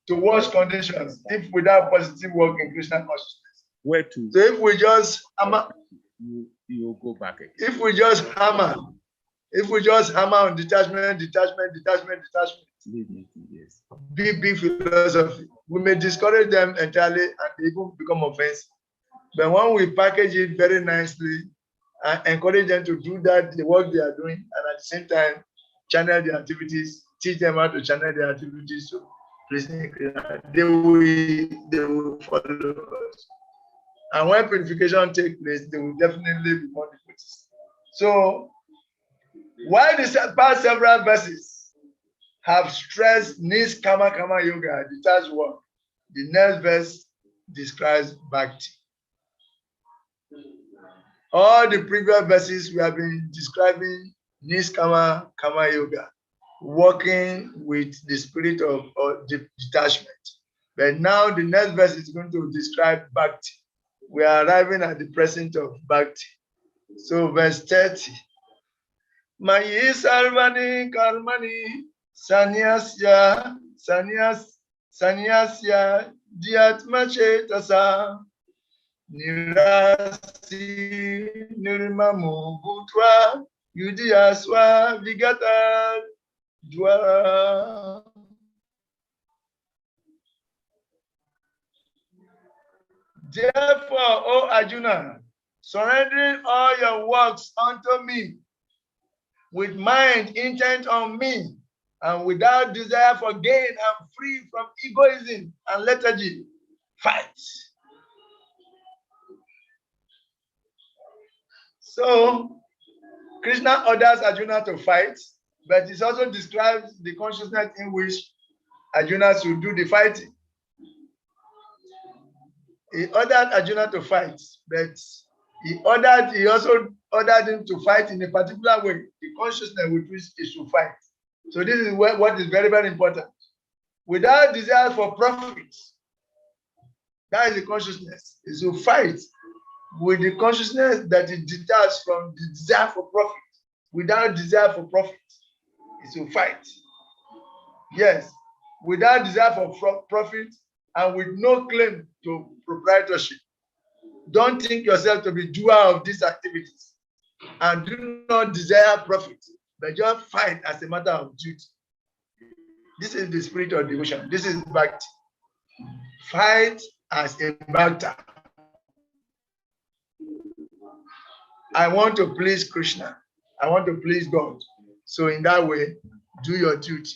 to worse conditions if without positive work in Krishna consciousness. Where to? So if we just hammer, you go back again. if we just hammer on detachment, Yes. big philosophy, we may discourage them entirely and they even become offensive. But when we package it very nicely and encourage them to do that, the work they are doing, and at the same time channel their activities, teach them how to channel their activities to pleasing Krishna, they will follow us. And when purification takes place, they will definitely be more devotees. So, while the past several verses have stressed Niskama Kama Yoga, detached work, the next verse describes Bhakti. All the previous verses we have been describing Niskama Kama Yoga, working with the spirit of detachment. But now the next verse is going to describe Bhakti. We are arriving at the present of Bhakti. So verse 30. Mayi sarvani karmani sanyasya dhyatma chetasa nirasi nirmamu bhutva yudhyasva vigata dwara. Therefore, O Arjuna, surrendering all your works unto me, with mind intent on me, and without desire for gain, and free from egoism and lethargy, fight. So, Krishna orders Arjuna to fight, but it also describes the consciousness in which Arjuna should do the fighting. He ordered Arjuna to fight, but he also ordered him to fight in a particular way, the consciousness with which he should fight. So this is what is very, very important. Without desire for profit, that is the consciousness. Is to fight with the consciousness that is detached from the desire for profit. Without desire for profit, is to fight. Yes, without desire for profit and with no claim to proprietorship. Don't think yourself to be doer of these activities and do not desire profit, but just fight as a matter of duty. This is the spirit of devotion. This is Bhakti. Fight as a Bhakti. I want to please Krishna. I want to please God. So in that way, do your duty.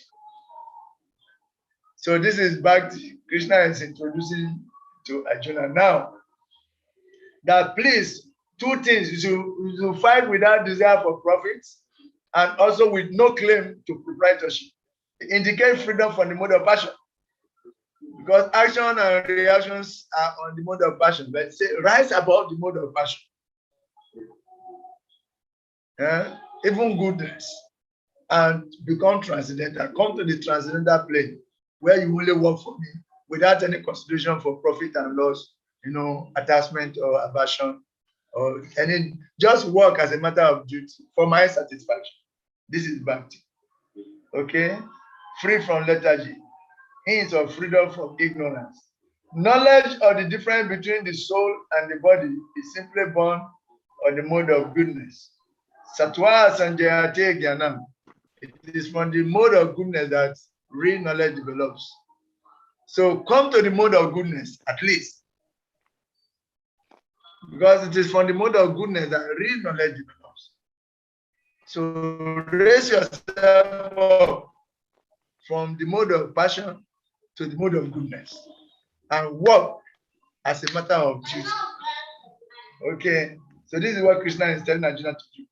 So this is Bhakti. Krishna is introducing to Arjuna now. That please, two things. You should fight without desire for profits and also with no claim to proprietorship. It indicates freedom from the mode of passion. Because action and reactions are on the mode of passion. But say, rise above the mode of passion. Even goodness. And become transcendental. Come to the transcendental plane where you only work for me without any consideration for profit and loss, attachment or aversion or any, just work as a matter of duty for my satisfaction. This is Bhakti. Okay? Free from lethargy. Hints of freedom from ignorance. Knowledge of the difference between the soul and the body is simply born on the mode of goodness. Sattva sanjayate jnanam. It is from the mode of goodness that real knowledge develops. So come to the mode of goodness, at least. Because it is from the mode of goodness that real knowledge develops. So raise yourself up from the mode of passion to the mode of goodness and work as a matter of duty. Okay, so this is what Krishna is telling Arjuna to do.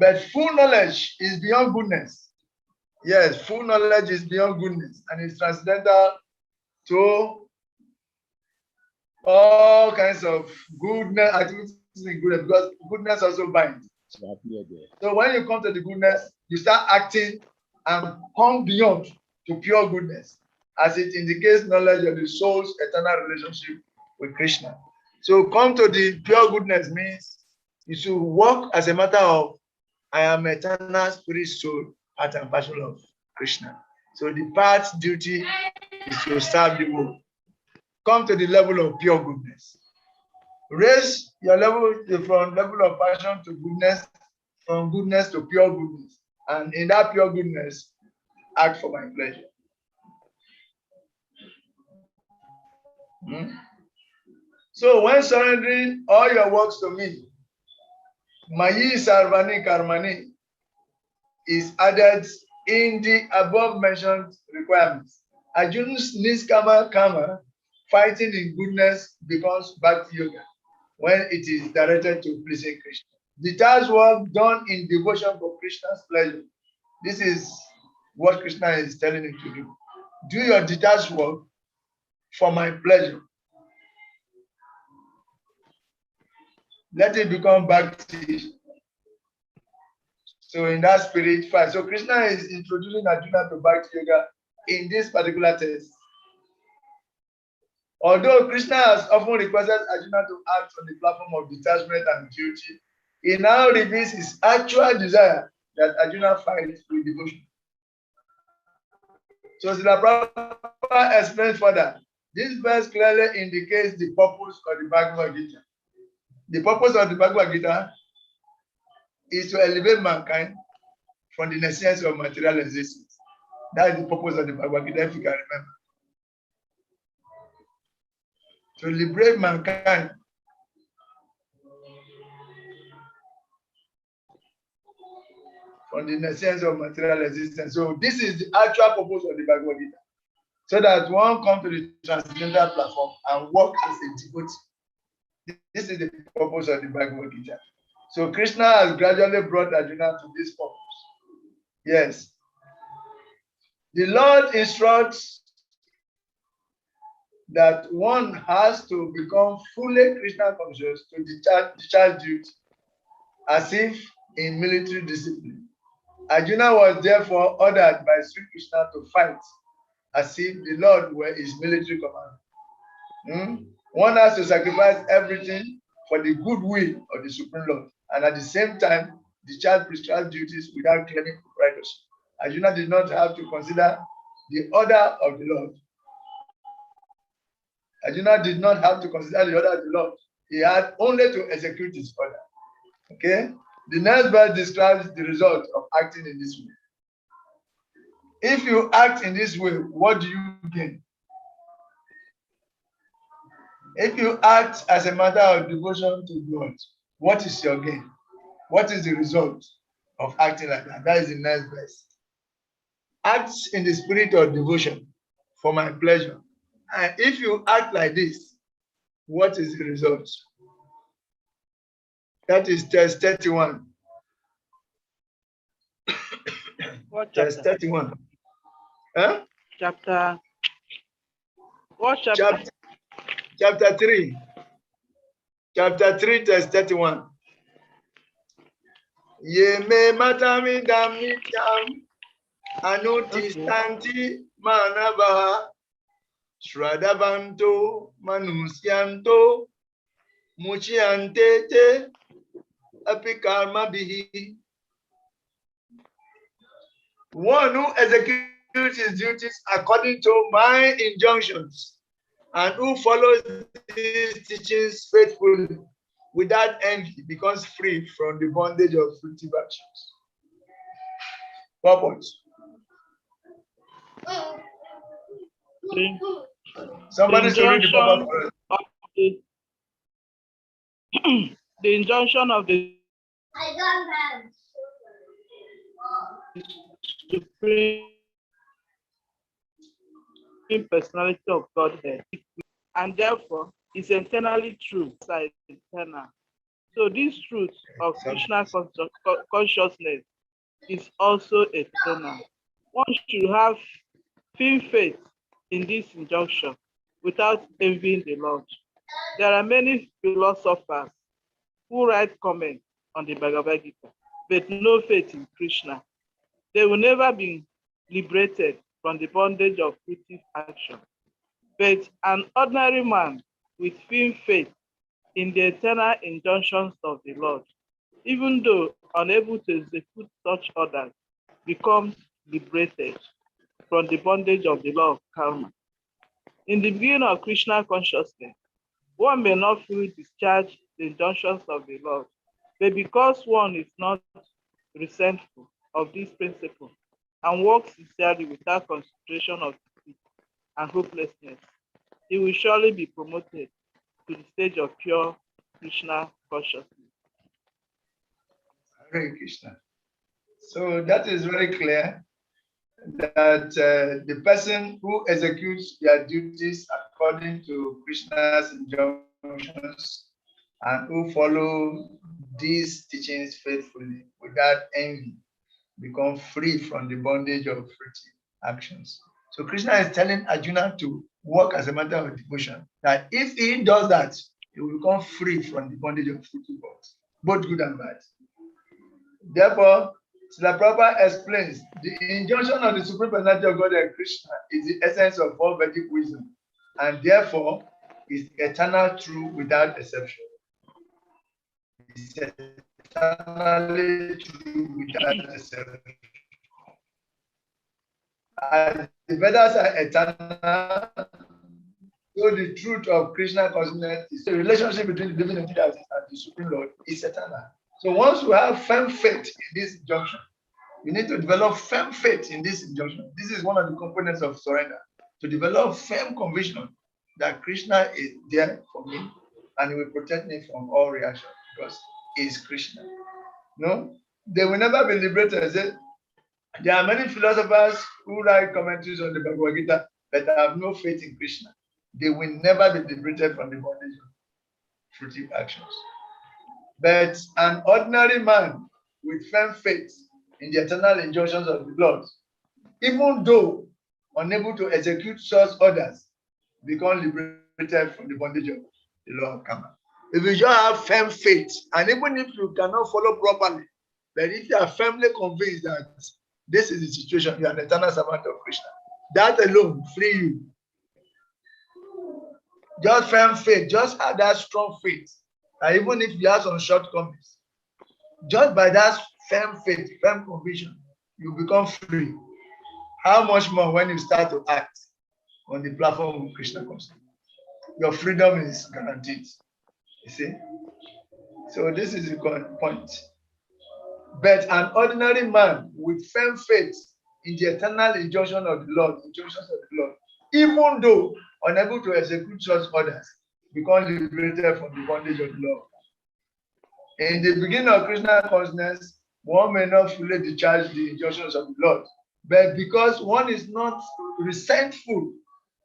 But full knowledge is beyond goodness. Yes, full knowledge is beyond goodness and it's transcendental to all kinds of goodness, activities in goodness, because goodness also binds. So when you come to the goodness, you start acting and come beyond to pure goodness, as it indicates knowledge of the soul's eternal relationship with Krishna. So come to the pure goodness means you should walk as a matter of I am eternal spirit, soul, heart and passion of Krishna. So the path's duty is to serve the world. Come to the level of pure goodness. Raise your level from level of passion to goodness, from goodness to pure goodness. And in that pure goodness, act for my pleasure. So when surrendering all your works to me, Mayi Sarvani Karmani is added in the above mentioned requirements. Arjuna's Niskama Karma, fighting in goodness, becomes Bhakti Yoga when it is directed to pleasing Krishna. Detached work done in devotion for Krishna's pleasure. This is what Krishna is telling him to do. Do your detached work for my pleasure. Let it become Bhakti. So in that spirit, fine. So Krishna is introducing Arjuna to Bhakti Yoga in this particular text. Although Krishna has often requested Arjuna to act on the platform of detachment and duty, he now reveals his actual desire that Arjuna fight with devotion. So Srila Prabhupada explains further. This verse clearly indicates the purpose of the Bhagavad-Gita. The purpose of the Bhagavad-Gita is to elevate mankind from the necessity of material existence. That is the purpose of the Bhagavad-Gita, if you can remember. To liberate mankind from the necessity of material existence. So this is the actual purpose of the Bhagavad-Gita. So that one comes to the transcendental platform and work as a devotee. This is the purpose of the Bhagavad-Gita. So Krishna has gradually brought Arjuna to this purpose. Yes. The Lord instructs that one has to become fully Krishna conscious to discharge duty as if in military discipline. Arjuna was therefore ordered by Sri Krishna to fight as if the Lord were his military commander. One has to sacrifice everything for the goodwill of the Supreme Lord and at the same time discharge prescribed duties without claiming proprietorship. Arjuna did not have to consider the order of the Lord. Arjuna did not have to consider the order of the Lord. He had only to execute his order. Okay? The next verse describes the result of acting in this way. If you act in this way, what do you gain? If you act as a matter of devotion to God, what is your gain? What is the result of acting like that? That is the next verse. Act in the spirit of devotion for my pleasure. And if you act like this, what is the result? That is test 31. What Test chapter? 31. Huh? Chapter. What chapter? Chapter 3. Chapter 3, test 31. Ye me matami damityam anutistanti manavaha Shradavanto manusyanto muchiante te apikarma bihi. One who executes his duties according to my injunctions and who follows these teachings faithfully without envy becomes free from the bondage of fruitive actions. Purpose. Somebody should read the purpose. The injunction of the Supreme Personality of Godhead, and therefore is eternally true, eternal. So this truth of Krishna consciousness is also eternal. One should have firm faith in this injunction without envying the Lord. There are many philosophers who write comments on the Bhagavad-Gita, but no faith in Krishna. They will never be liberated from the bondage of fruitive action. But an ordinary man with firm faith in the eternal injunctions of the Lord, even though unable to execute such orders, becomes liberated from the bondage of the law of karma. In the beginning of Krishna consciousness, one may not fully discharge the injunctions of the Lord, but because one is not resentful of this principle and works sincerely without consideration of defeat and hopelessness, he will surely be promoted to the stage of pure Krishna consciousness. Hare Krishna. So that is very clear that the person who executes their duties according to Krishna's injunctions and who follow these teachings faithfully without envy become free from the bondage of fruitive actions. So Krishna is telling Arjuna to work as a matter of devotion, that if he does that, he will become free from the bondage of fruitive works, both good and bad. Therefore, Srila Prabhupada explains the injunction of the Supreme Personality of Godhead Krishna is the essence of all Vedic wisdom, and therefore is eternal truth without exception. It's eternally true without exception. As the Vedas are eternal, so the truth of Krishna consciousness is the relationship between the living entities and the Supreme Lord is eternal. So once you have firm faith in this injunction, you need to develop firm faith in this injunction. This is one of the components of surrender, to develop firm conviction that Krishna is there for me and he will protect me from all reaction because he is Krishna. No, they will never be liberated. There are many philosophers who write commentaries on the Bhagavad-Gita but have no faith in Krishna. They will never be liberated from the bondage of fruitive actions. But an ordinary man with firm faith in the eternal injunctions of the Lord, even though unable to execute such orders, become liberated from the bondage of the law of karma. If you just have firm faith, and even if you cannot follow properly, but if you are firmly convinced that this is the situation, you are an eternal servant of Krishna, that alone free you. Just firm faith, just have that strong faith. And even if you have some shortcomings, just by that firm faith, firm conviction, you become free. How much more when you start to act on the platform of Krishna consciousness? Your freedom is guaranteed. You see? So this is the point. But an ordinary man with firm faith in the eternal injunction of the Lord, injunctions of the Lord, even though unable to execute such orders, become liberated from the bondage of the law. In the beginning of Krishna consciousness, one may not fully discharge the injunctions of the Lord, but because one is not resentful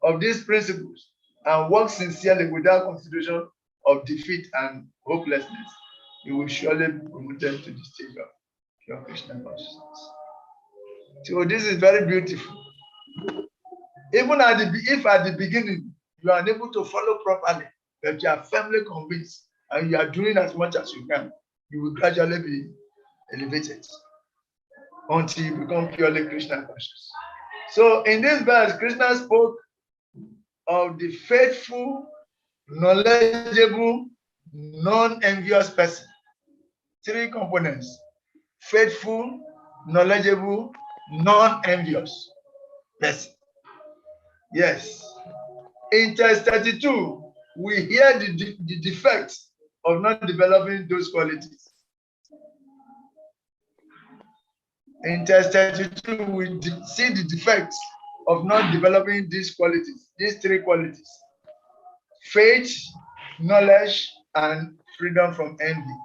of these principles and works sincerely without consideration of defeat and hopelessness, he will surely be promoted to the stage of pure Krishna consciousness. So this is very beautiful. Even if at the beginning you are unable to follow properly, but you are firmly convinced and you are doing as much as you can, you will gradually be elevated until you become purely Krishna conscious. So in this verse, Krishna spoke of the faithful, knowledgeable, non-envious person. Three components: faithful, knowledgeable, non-envious person. Yes. In text 32, we hear the defects of not developing those qualities. In text 32, we see the defects of not developing these qualities, these three qualities: faith, knowledge, and freedom from envy.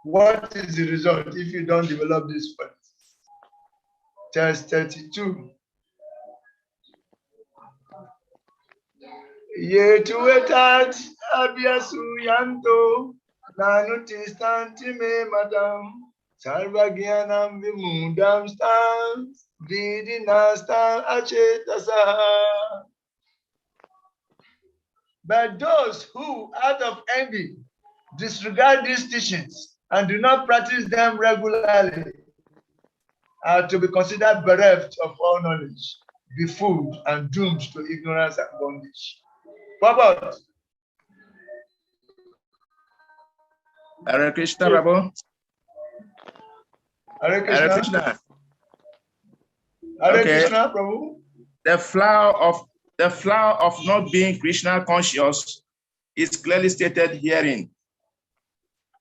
What is the result if you don't develop these qualities? Text 32. Yetuetat abhyasuyanto nanuti me madam sarvagyanam vimudam stans vidinastan achetasa. But those who, out of envy, disregard these teachings and do not practice them regularly are to be considered bereft of all knowledge, befooled, and doomed to ignorance and bondage. Baba. Hare Krishna, Prabhu. Hare Krishna. Hare Krishna. Hare Okay. Krishna, Prabhu. The flower of not being Krishna conscious is clearly stated herein.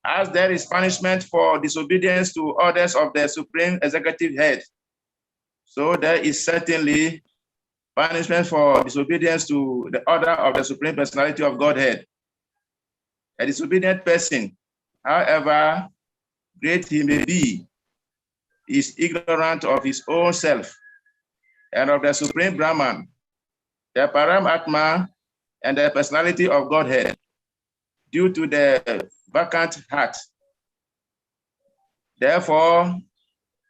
As there is punishment for disobedience to orders of the Supreme Executive Head, so there is certainly punishment for disobedience to the order of the Supreme Personality of Godhead. A disobedient person, however great he may be, is ignorant of his own self and of the Supreme Brahman, the Paramatma, and the personality of Godhead, due to the vacant heart. Therefore,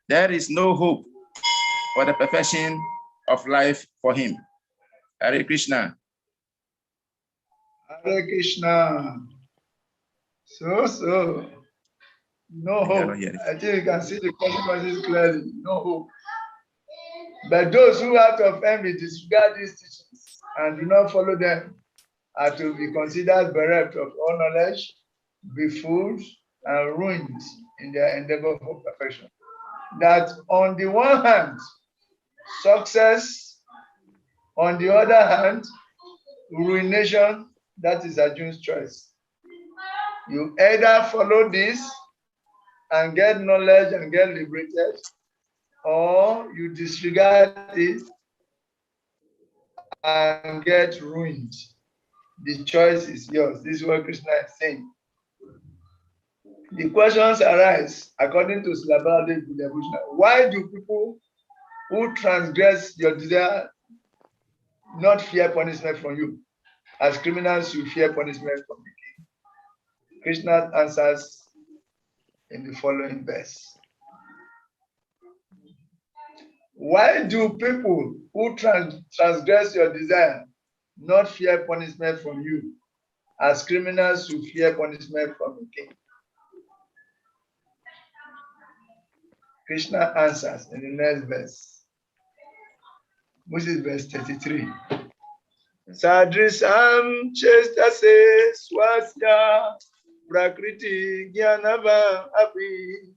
there is no hope for the perfection of life for him. Hare Krishna. Hare Krishna. So, No hope. cannot hear it. I think you can see the consequences clearly. No hope. But those who out of envy disregard these teachings and do not follow them are to be considered bereft of all knowledge, befooled, and ruined in their endeavor for perfection. That on the one hand, success, on the other hand, ruination, that is Arjun's choice. You either follow this and get knowledge and get liberated, or you disregard it and get ruined. The choice is yours. This is what Krishna is saying. The questions arise according to Bhagavad-Gita devotional. Why do people who transgress your desire not fear punishment from you? As criminals, you fear punishment from the king. Krishna answers in the following verse. Why do people who transgress your desire not fear punishment from you? As criminals, you fear punishment from the king. Krishna answers in the next verse, which is verse 33. Sadrisam chestase swasya prakriti jnanava api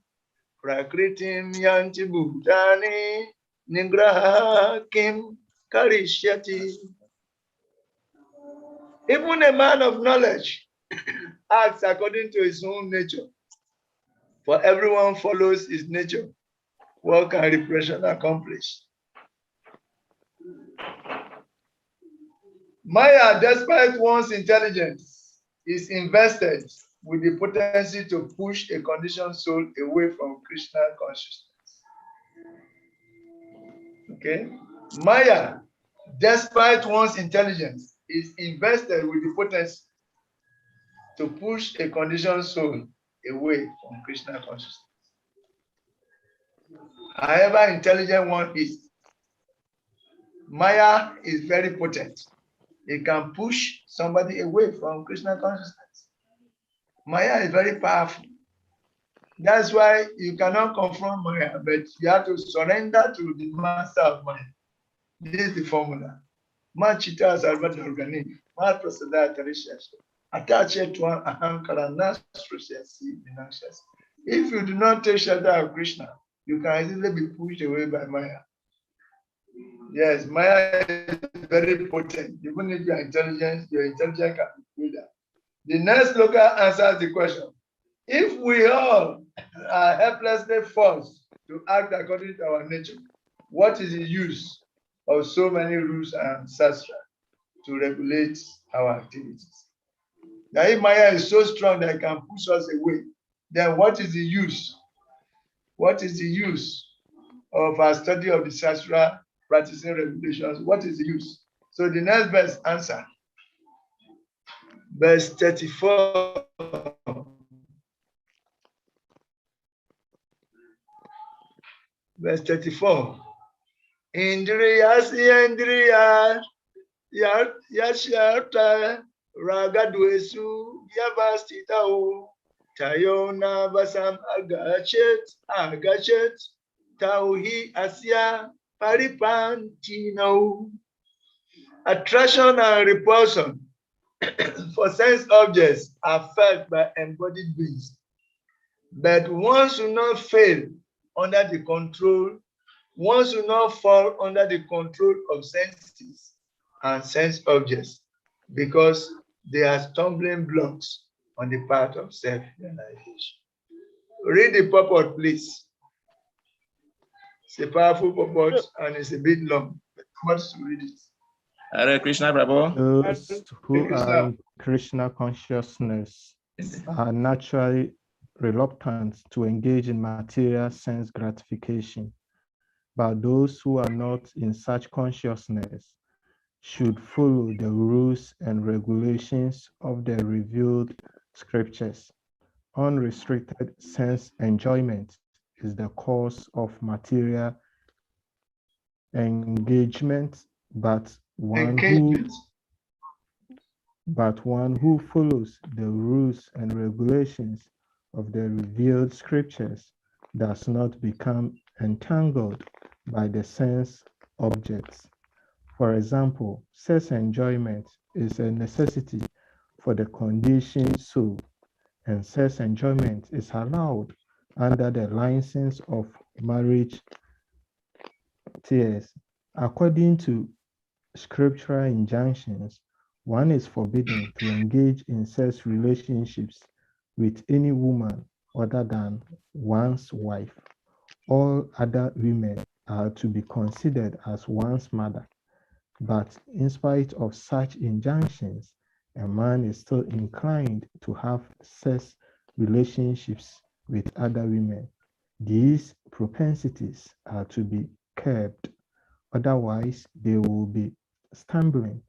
prakritim yanti bhutani nigraha kim karishyati. Even a man of knowledge acts according to his own nature, for everyone follows his nature. What can repression accomplish? Maya, despite one's intelligence, is invested with the potency to push a conditioned soul away from Krishna consciousness. Okay? Maya, despite one's intelligence, is invested with the potency to push a conditioned soul away from Krishna consciousness. However intelligent one is, Maya is very potent. It can push somebody away from Krishna consciousness. Maya is very powerful. That's why you cannot confront Maya, but you have to surrender to the master of Maya. This is the formula. Machita sarvata organi, ma prasada tarishas, attached to one ahankara nasrushasi vinashas. If you do not take shelter of Krishna, you can easily be pushed away by Maya. Yes, Maya is very potent. Even if you are intelligent, your intelligence can be that. The next sloka answers the question. If we all are helplessly forced to act according to our nature, what is the use of so many rules and Sastri to regulate our activities? Now, if Maya is so strong that it can push us away, then what is the use? What is the use of our study of the Sastri, practicing regulations? What is the use? So the next verse answer. Verse 34. Verse 34. Indriya Indriya Yashyata Ragadwesu Yavastitao Tayona Vasam Agachet Tauhi Asya Paripantino. Attraction and repulsion for sense objects are felt by embodied beings, but one should not fail under the control, one should not fall under the control of senses and sense objects, because they are stumbling blocks on the path of self-realization. Read the purport, please. It's a powerful purport and it's a bit long, but I want to read it. Hare Krishna, Prabhu. Those who are in Krishna consciousness are naturally reluctant to engage in material sense gratification, but those who are not in such consciousness should follow the rules and regulations of the revealed scriptures. Unrestricted sense enjoyment is the cause of material engagement, but one who follows the rules and regulations of the revealed scriptures does not become entangled by the sense objects. For example, sex enjoyment is a necessity for the conditioned soul, and sex enjoyment is allowed under the license of marriage tiers. According to scriptural injunctions, one is forbidden to engage in sex relationships with any woman other than one's wife. All other women are to be considered as one's mother. But in spite of such injunctions, a man is still inclined to have sex relationships with other women. These propensities are to be curbed. Otherwise, stumbling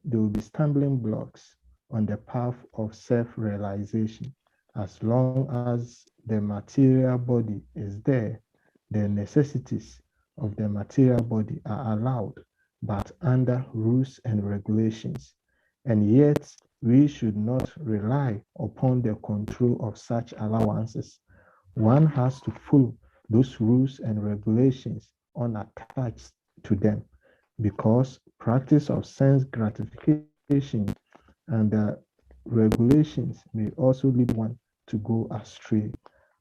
there will be stumbling blocks on the path of self-realization. As long as the material body is there, the necessities of the material body are allowed, but under rules and regulations. And yet, we should not rely upon the control of such allowances. One has to follow those rules and regulations unattached to them, because practice of sense gratification and the regulations may also lead one to go astray,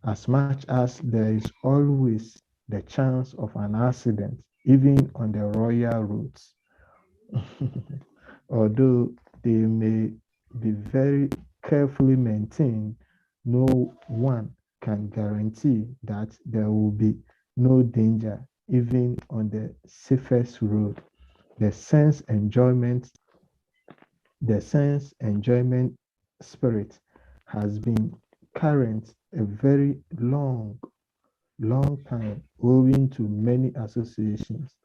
as much as there is always the chance of an accident, even on the royal roads. Although they may be very carefully maintained, no one can guarantee that there will be no danger even on the safest road. The sense enjoyment spirit has been current a very long time, owing to many associations.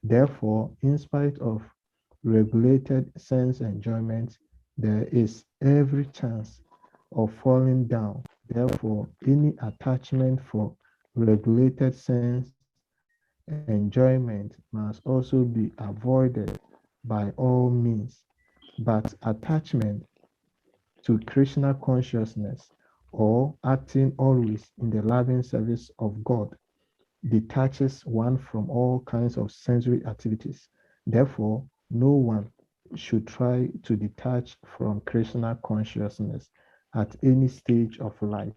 Therefore, in spite of regulated sense enjoyment, there is every chance of falling down. Therefore, any attachment for regulated sense enjoyment must also be avoided by all means. But attachment to Krishna consciousness, or acting always in the loving service of God, detaches one from all kinds of sensory activities. Therefore, no one should try to detach from Krishna consciousness at any stage of life.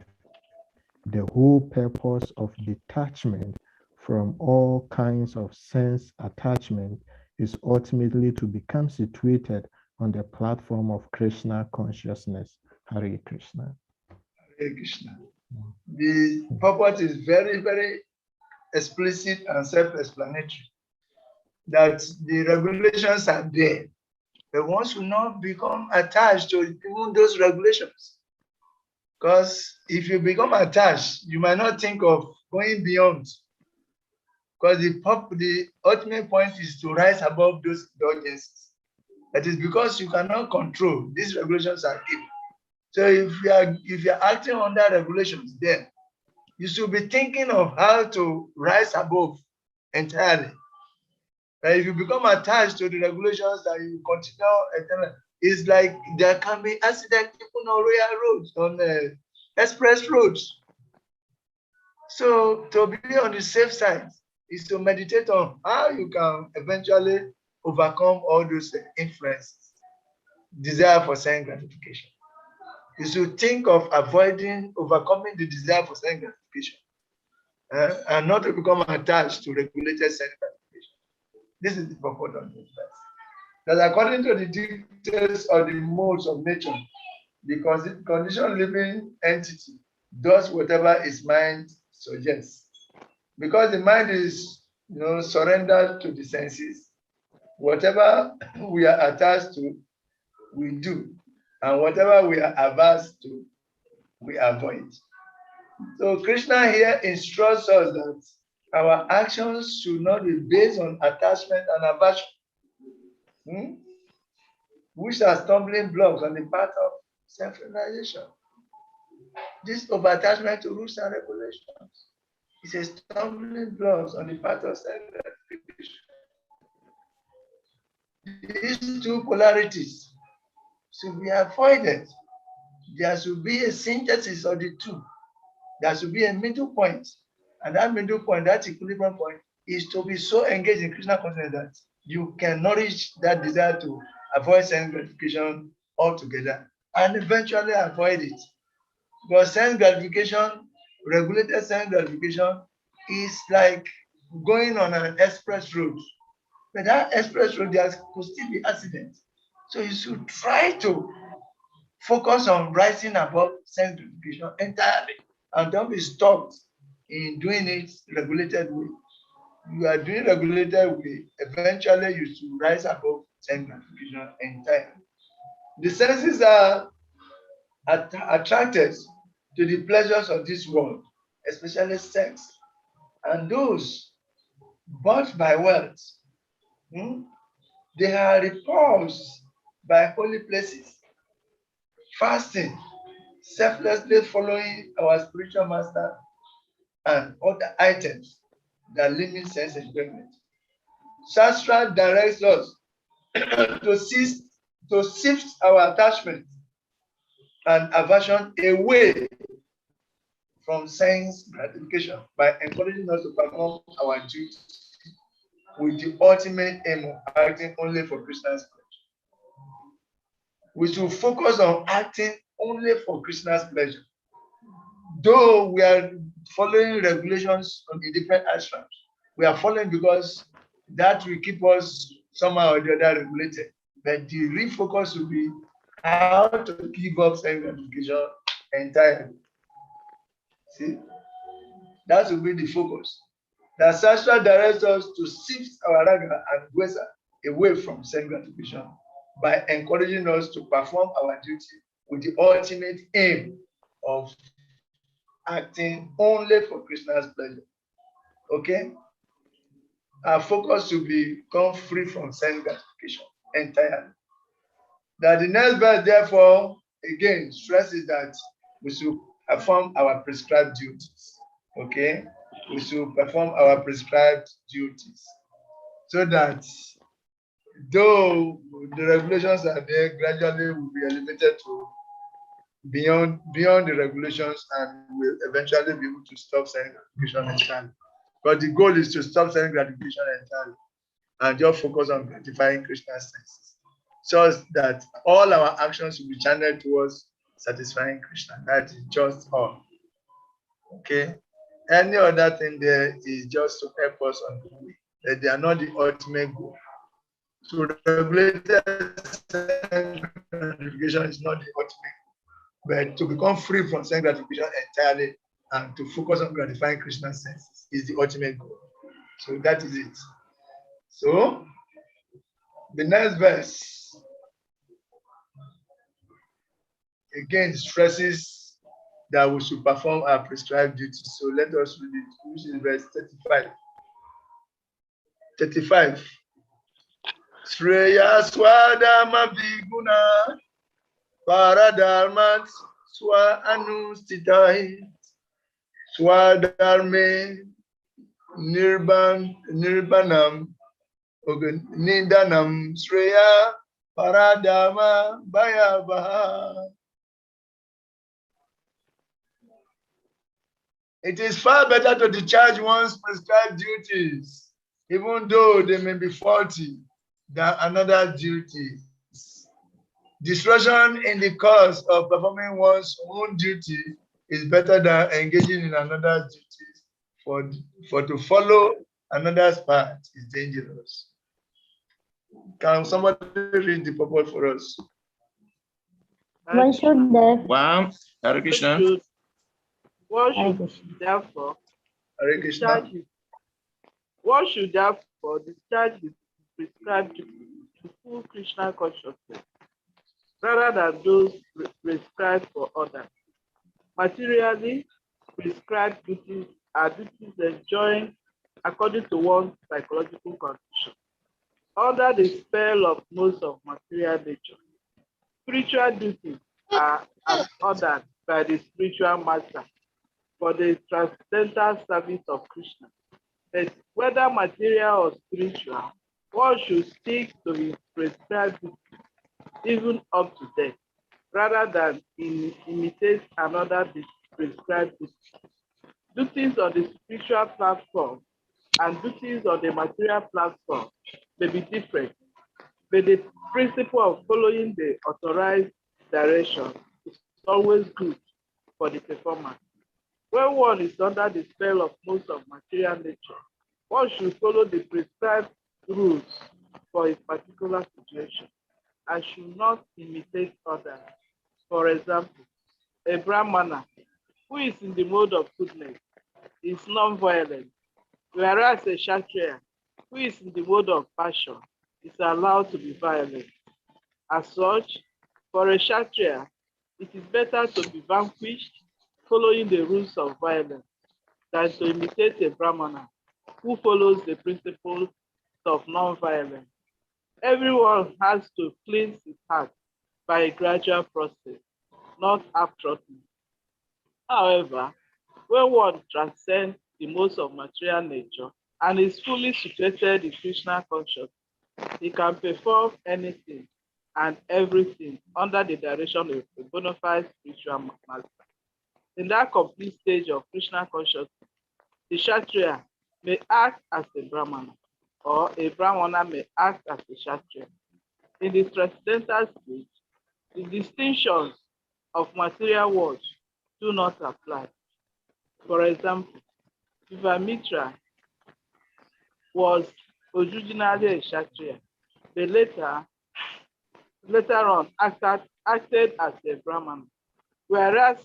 The whole purpose of detachment from all kinds of sense attachment is ultimately to become situated on the platform of Krishna consciousness. Hare Krishna. Hare Krishna. The purpose is very, very explicit and self-explanatory. That the regulations are there, but one should not become attached to even those regulations. Because if you become attached, you might not think of going beyond. Because the ultimate point is to rise above those indulgences. That is because you cannot control. These regulations are given. So if you are acting under regulations, then you should be thinking of how to rise above entirely. But if you become attached to the regulations that you continue, it's like there can be accidents even on royal roads, on express roads. So to be on the safe side is to meditate on how you can eventually overcome all those influences, desire for sense gratification. You should think of overcoming the desire for sense gratification, and not to become attached to regulated sense gratification. This is the purpose of this verse. That according to the dictates of the modes of nature, the conditioned living entity does whatever its mind suggests. Because the mind is surrendered to the senses, whatever we are attached to, we do. And whatever we are averse to, we avoid. So Krishna here instructs us that our actions should not be based on attachment and aversion, which are stumbling blocks on the path of self-realization. This over-attachment to rules and regulations is a stumbling blocks on the path of self-gratification. These two polarities should be avoided. There should be a synthesis of the two There should be a middle point. And that middle point, that equilibrium point, is to be so engaged in Krishna consciousness that you can nourish that desire to avoid sense gratification altogether and eventually avoid it. Because sense gratification, regulated sense gratification, is like going on an express road. But that express road, there could still be accidents. So you should try to focus on rising above sense gratification entirely and don't be stopped in doing it regulated way. You are doing regulated way, eventually you should rise above sense gratification entirely. The senses are attracted to the pleasures of this world, especially sex. And those bought by wealth, they are repulsed by holy places, fasting, selflessly following our spiritual master, and other items that limit sense enjoyment. Sastra directs us to sift our attachment and aversion away from sense gratification by encouraging us to perform our duty with the ultimate aim of acting only for Krishna's pleasure. We should focus on acting only for Krishna's pleasure. Though we are following regulations on the different ashrams, we are following because that will keep us somehow or the other regulated. But the real focus will be how to give up sense gratification entirely. See, that will be the focus. The Sastra directs us to sift our raga and dvesa away from sense gratification by encouraging us to perform our duty with the ultimate aim of acting only for Krishna's pleasure. Okay? Our focus should become free from sense gratification entirely. That the next verse, therefore, again stresses that we should perform our prescribed duties. Okay? We should perform our prescribed duties. So that though the regulations are there, gradually will be elevated to beyond the regulations and will eventually be able to stop sense gratification entirely. But the goal is to stop sense gratification entirely and just focus on gratifying Krishna's senses, so that all our actions will be channeled towards satisfying Krishna. That is just all. Okay? Any other thing there is just to help us on the way. That they are not the ultimate goal. So regulated sense gratification is not the ultimate goal. But to become free from sense gratification entirely and to focus on gratifying Krishna's senses is the ultimate goal. So that is it. So the next verse again stresses that we should perform our prescribed duties. So let us read it, which is verse 35. 35. Sreya swadama viguna paradharmat swa anustitai swadharme nirbanam nidanam sreya paradharma bhayavaha. It is far better to discharge one's prescribed duties, even though they may be faulty, than another duty. Discretion in the course of performing one's own duty is better than engaging in another duty. For to follow another's path is dangerous. Can somebody read the purport for us? One should therefore. Wow, Hare Krishna. One should therefore discharge his prescribed duty to full Krishna consciousness, rather than those prescribed for others. Materially, prescribed duties are duties enjoined according to one's psychological condition, under the spell of most of material nature. Spiritual duties are ordered by the spiritual master for the transcendental service of Krishna. But whether material or spiritual, one should stick to his prescribed duty, even up to death, rather than imitate another duty. prescribed duties. Duties on the spiritual platform and duties on the material platform may be different, but the principle of following the authorized direction is always good for the performer. When one is under the spell of most of material nature, one should follow the prescribed rules for a particular situation and should not imitate others. For example, a Brahmana who is in the mode of goodness is non-violent, whereas a Kshatriya who is in the mode of passion is allowed to be violent. As such, for a Kshatriya, it is better to be vanquished following the rules of violence than to imitate a Brahmana who follows the principles of non-violence. Everyone has to cleanse his heart by a gradual process, not abruptly. However, when one transcends the modes of material nature and is fully situated in Krishna consciousness, he can perform anything and everything under the direction of a bona fide spiritual master. In that complete stage of Krishna consciousness, the Kshatriya may act as a Brahmana, or a Brahmana may act as a Kshatriya. In the transcendental stage, the distinctions of material worlds do not apply. For example, Vivamitra was originally a Kshatriya, but later on acted as a Brahmana, whereas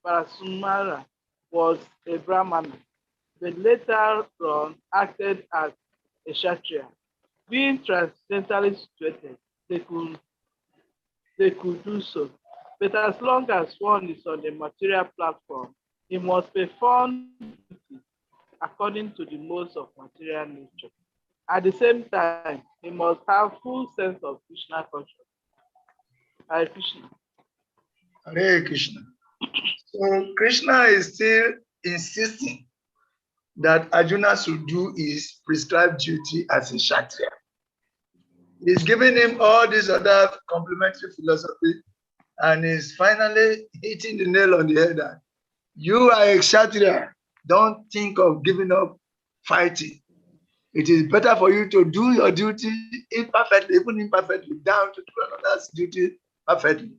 Parasumara was a Brahmana, but later on acted as a Kshatriya. Being transcendentally situated, they could do so. But as long as one is on the material platform, he must perform duties according to the modes of material nature. At the same time, he must have full sense of Krishna consciousness. Hare Krishna. Hare Krishna. So Krishna is still insisting that Arjuna should do his prescribed duty as a Kshatriya. He's giving him all this other complementary philosophy and is finally hitting the nail on the head that you are a Kshatriya. Don't think of giving up fighting. It is better for you to do your duty imperfectly, even imperfectly, down to do another's duty perfectly.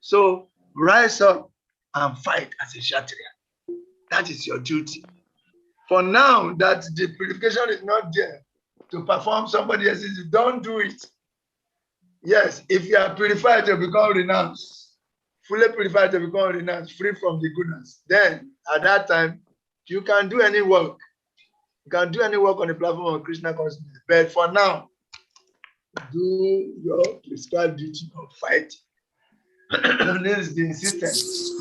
So rise up and fight as a Kshatriya. That is your duty. For now that the purification is not there to perform somebody else's, don't do it. Yes, if you are purified to become renounced, fully purified to become renounced, free from the goodness, then at that time, you can do any work. You can do any work on the platform of Krishna consciousness. But for now, do your prescribed duty of fighting. This is the insistence.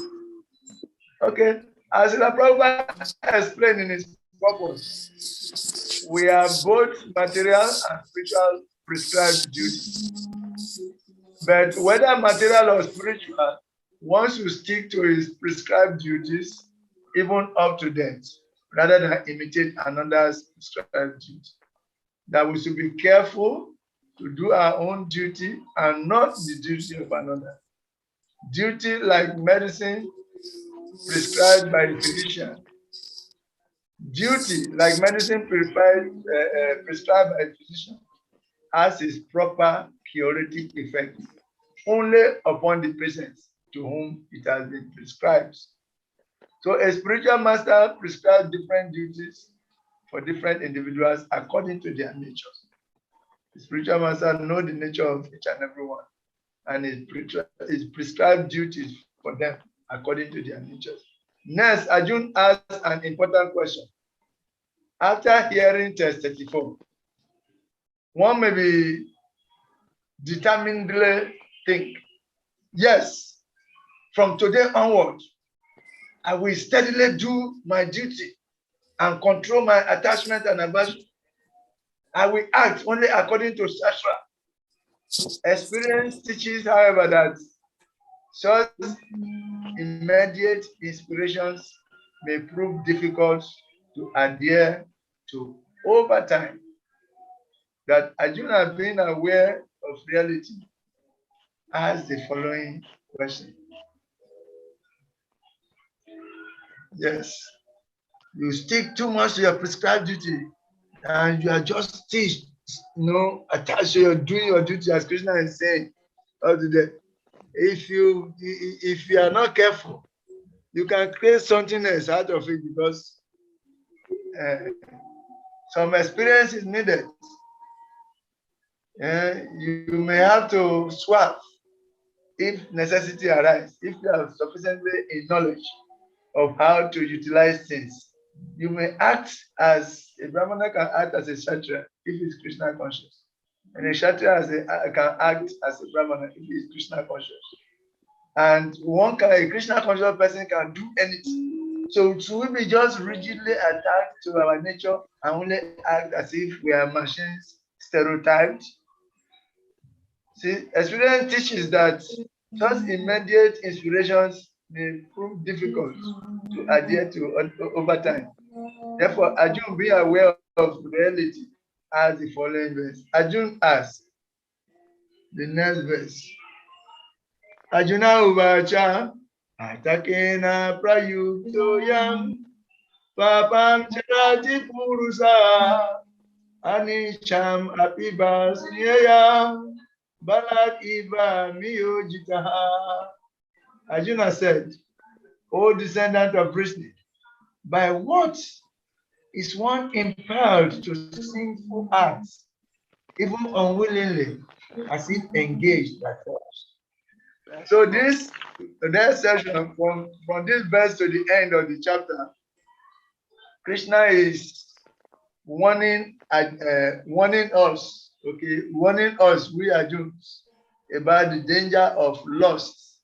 Okay, as the Prabhupada explained in his purpose, we have both material and spiritual prescribed duties. But whether material or spiritual, one should stick to his prescribed duties, even up to death, rather than imitate another's prescribed duty. That we should be careful to do our own duty and not the duty of another. Duty like medicine prescribed by the physician. Duty like medicine prescribed by the physician has its proper curative effect only upon the patients to whom it has been prescribed. So a spiritual master prescribes different duties for different individuals according to their natures. The spiritual master knows the nature of each and every one, and his prescribed duties for them according to their natures. Next, Arjun asked an important question. After hearing test 34, one may be determinedly think, yes, from today onward, I will steadily do my duty and control my attachment and aversion. I will act only according to Shastra. Experience teaches, however, that such immediate inspirations may prove difficult to adhere to over time. That Arjuna, being aware of reality, asked the following question. Yes. You stick too much to your prescribed duty, and you are just still, attached to your doing your duty, as Krishna is saying. If you are not careful, you can create something else out of it, because some experience is needed. You may have to swap if necessity arises. If you have sufficiently in knowledge of how to utilize things, you may act as a Brahmana can act as a Kshatriya if he's Krishna conscious, and a Kshatriya can act as a Brahmana if he's Krishna conscious. And a Krishna conscious person can do anything. So should we be just rigidly attached to our nature and only act as if we are machines, stereotyped? See, experience teaches that such immediate inspirations may prove difficult to adhere to over time. Therefore, Arjun, be aware of reality as the following verse. Arjun asks, the next verse. Arjuna uvacha atakena prayuktoyam papam charati purusa anicham apibasnyayam balat iva miyojitaha. Arjuna said, O descendant of Vishnu, by what is one impelled to sinful acts, even unwillingly, as if engaged by force? So this section, from this verse to the end of the chapter, Krishna is warning us, we are Jews, about the danger of lust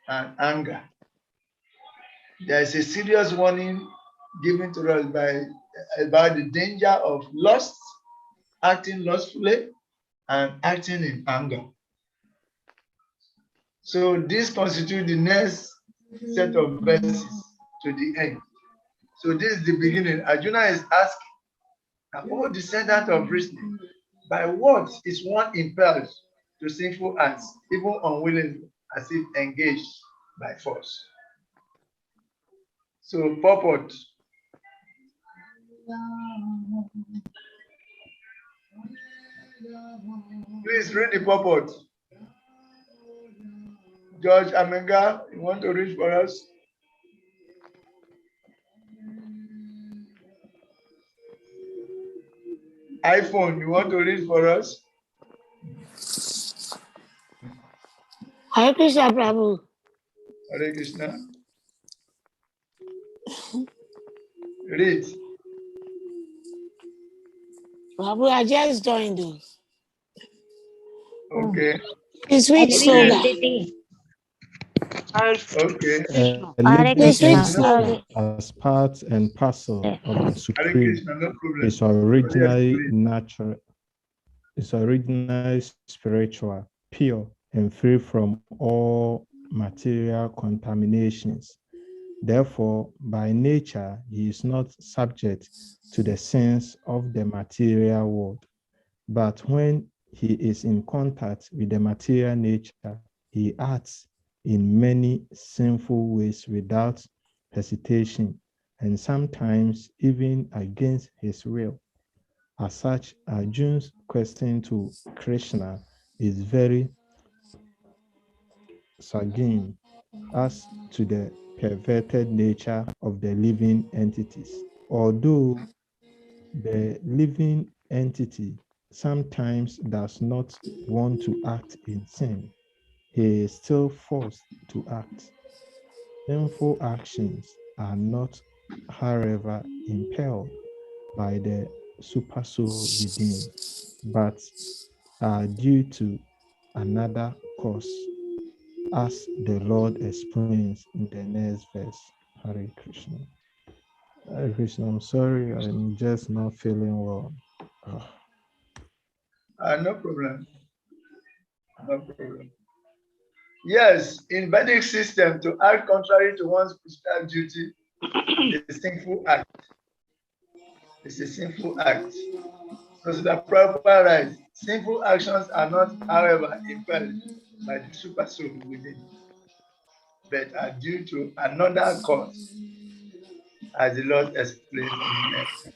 and anger. There is a serious warning given to us about the danger of lust, acting lustfully, and acting in anger. So this constitutes the next set of verses to the end. So this is the beginning. Arjuna is asking, O descendant of Vishnu, by what is one impelled to sinful acts, even unwillingly, as if engaged by force? So purport. Please read the purport. George Amenga, you want to read for us? iPhone, you want to read for us? Hare Krishna, Prabhu. Hare Krishna. Read. Prabhu, I just joined you. Okay. It's which slogan? Okay. A Hare living Krishna. entity as part and parcel of the Hare Supreme Krishna, no problem. is originally natural, is originally spiritual, pure, and free from all material contaminations. Therefore, by nature, he is not subject to the sins of the material world. But when he is in contact with the material nature, he acts in many sinful ways without hesitation, and sometimes even against his will. As such, Arjun's question to Krishna is very sanguine as to the perverted nature of the living entities. Although the living entity sometimes does not want to act in sin, he is still forced to act. Sinful actions are not, however, impelled by the supersoul within, but are due to another cause, as the Lord explains in the next verse. Hare Krishna. Hare Krishna, I'm sorry, I'm just not feeling well. No problem. No problem. Yes, in Vedic system, to act contrary to one's prescribed duty is a sinful act. It's a sinful act. So the proper right. Sinful actions are not, however, impelled by the supersoul within, but are due to another cause, as the Lord explained in next.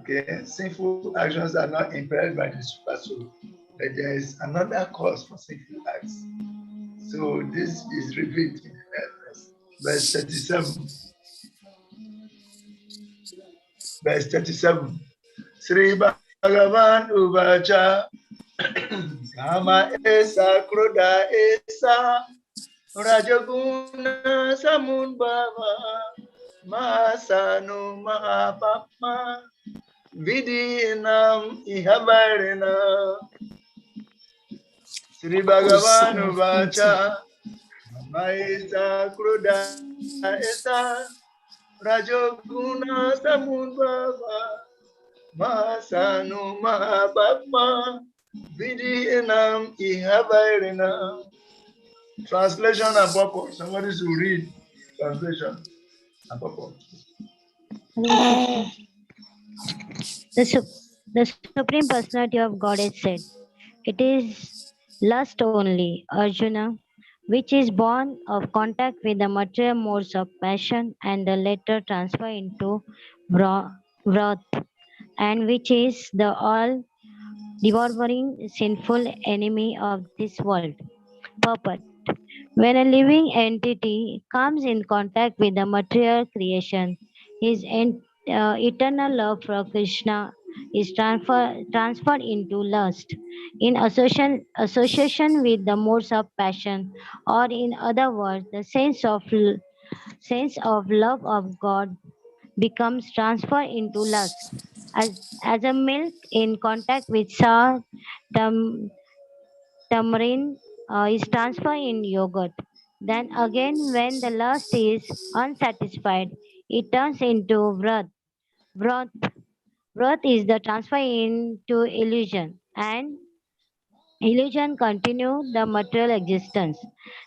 Okay, sinful actions are not impaired by the super soul, but there is another cause for sinful acts. So this is revealed in the next verse 37. Verse 37. Sri Bhagavan Uvacha Kama Esa Kruda Esa Rajaguna Samunbhava Masanu Mahapapma Vidinam Ihavarina Sri Bhagavan Uvacha Kama Esa Kruda Esa Rajaguna Samunbhava Masanu Mahapapma Vidinam Ihavarina. Translation and purpose. Somebody should read translation and purpose. The Supreme Personality of Godhead said, "It is lust only, Arjuna, which is born of contact with the material modes of passion and the later transfer into wrath, and which is the all devouring sinful enemy of this world." Purport. When a living entity comes in contact with the material creation, his eternal love for Krishna is transferred into lust, in association with the modes of passion, or in other words, the sense of love of God becomes transferred into lust. As a milk in contact with sour tamarind is transferred in yogurt. Then again, when the lust is unsatisfied, it turns into wrath. Wrath, wrath is the transfer into illusion, and illusion continue the material existence.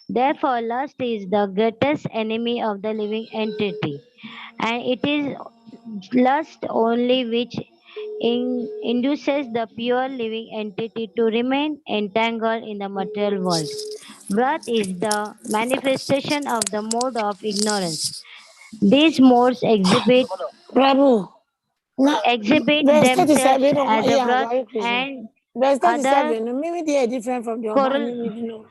Therefore, lust is the greatest enemy of the living entity, and it is lust only which induces the pure living entity to remain entangled in the material world. Wrath is the manifestation of the mode of ignorance. These modes Prabhu. Now, exhibit verse themselves 37 of as a yeah, wrath Hare Krishna. and Verse other 37, maybe they are different from the Omani, we don't know.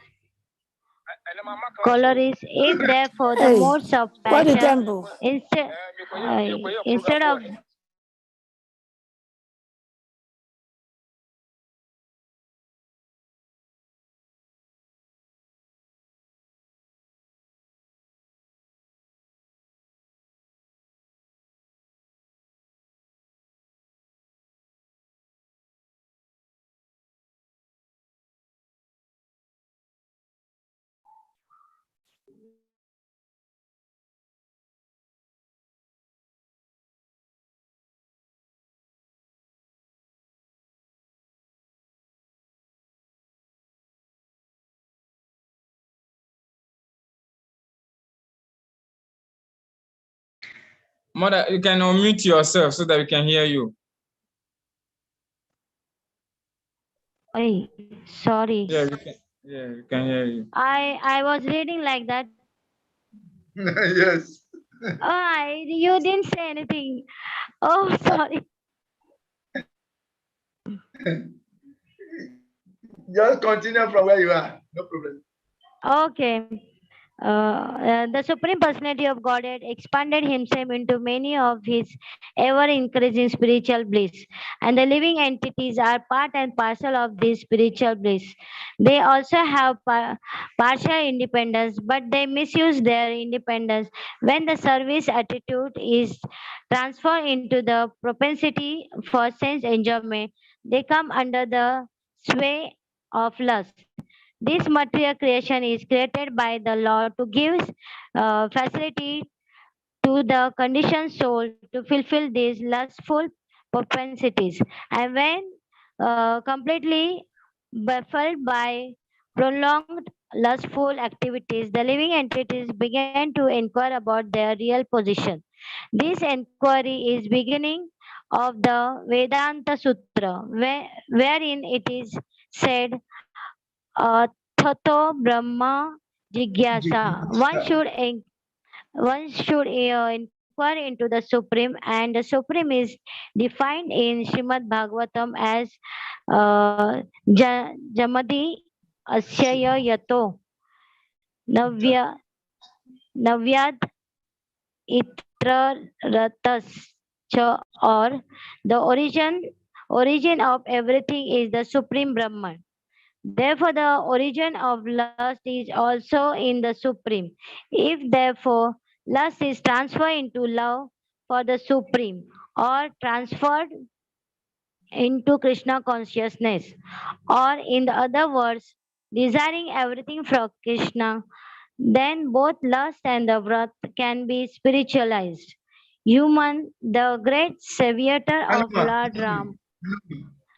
colors. If therefore the Hey, modes of what the passion temple? instead of Mother, you can unmute yourself so that we can hear you. sorry. Yeah, we can hear you. I was reading like that. Yes. You didn't say anything. Oh, sorry. Just continue from where you are. No problem. Okay. The Supreme Personality of Godhead expanded himself into many of his ever increasing spiritual bliss, and the living entities are part and parcel of this spiritual bliss. They also have partial independence, but they misuse their independence when the service attitude is transferred into the propensity for sense enjoyment. They come under the sway of lust. This material creation is created by the Lord to give facility to the conditioned soul to fulfill these lustful propensities. And when completely baffled by prolonged lustful activities, the living entities begin to inquire about their real position. This inquiry is beginning of the Vedanta Sutra, wherein it is said, Thato Brahma Jigyasa. One should inquire into the Supreme, and the Supreme is defined in Srimad Bhagavatam as Jamadi Asyaya Yato Navya Navyad Itra Ratas Cha, or the origin of everything is the Supreme Brahman. Therefore, the origin of lust is also in the Supreme. If therefore lust is transferred into love for the Supreme, or transferred into Krishna consciousness, or in the other words, desiring everything from Krishna, then both lust and the vrat can be spiritualized. Human, the great savior of Hanuman, Lord Ram,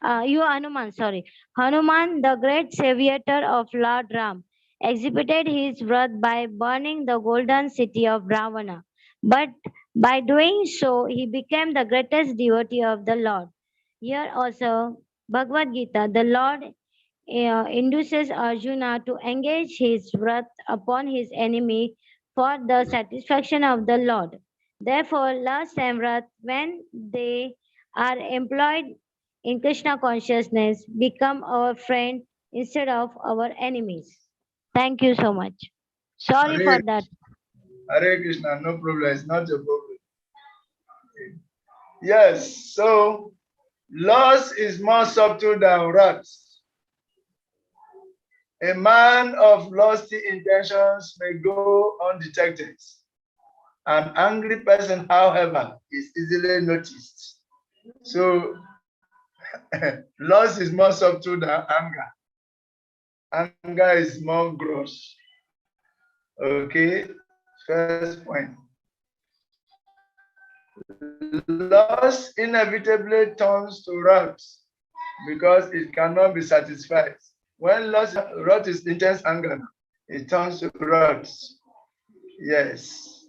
Hanuman, sorry. Hanuman, the great savior of Lord Ram, exhibited his wrath by burning the golden city of Ravana. But by doing so, he became the greatest devotee of the Lord. Here also, Bhagavad-Gita, the Lord induces Arjuna to engage his wrath upon his enemy for the satisfaction of the Lord. Therefore, lust and wrath, when they are employed in Krishna consciousness, become our friend instead of our enemies. Thank you so much. Sorry for Hare, that. Hare Krishna, no problem. It's not a problem. Yes, so lust is more subtle than wrath. A man of lusty intentions may go undetected. An angry person, however, is easily noticed. So, lust is more subtle than anger. Anger is more gross. Okay, first point. Lust inevitably turns to wrath because it cannot be satisfied. When wrath is intense anger, it turns to wrath. Yes.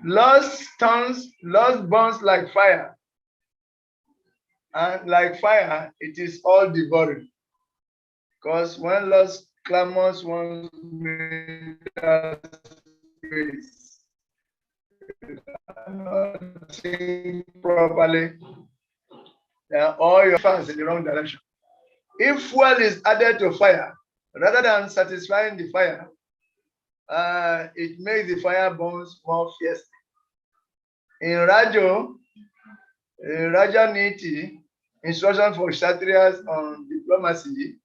Lust burns like fire. And like fire, it is all devouring. Because when lust clamors one's mental space, you cannot think properly, all your fans in the wrong direction. If fuel is added to fire, rather than satisfying the fire, it makes the fire burns more fiercely. In Raja Niti, instruction for Kshatriyas on diplomacy,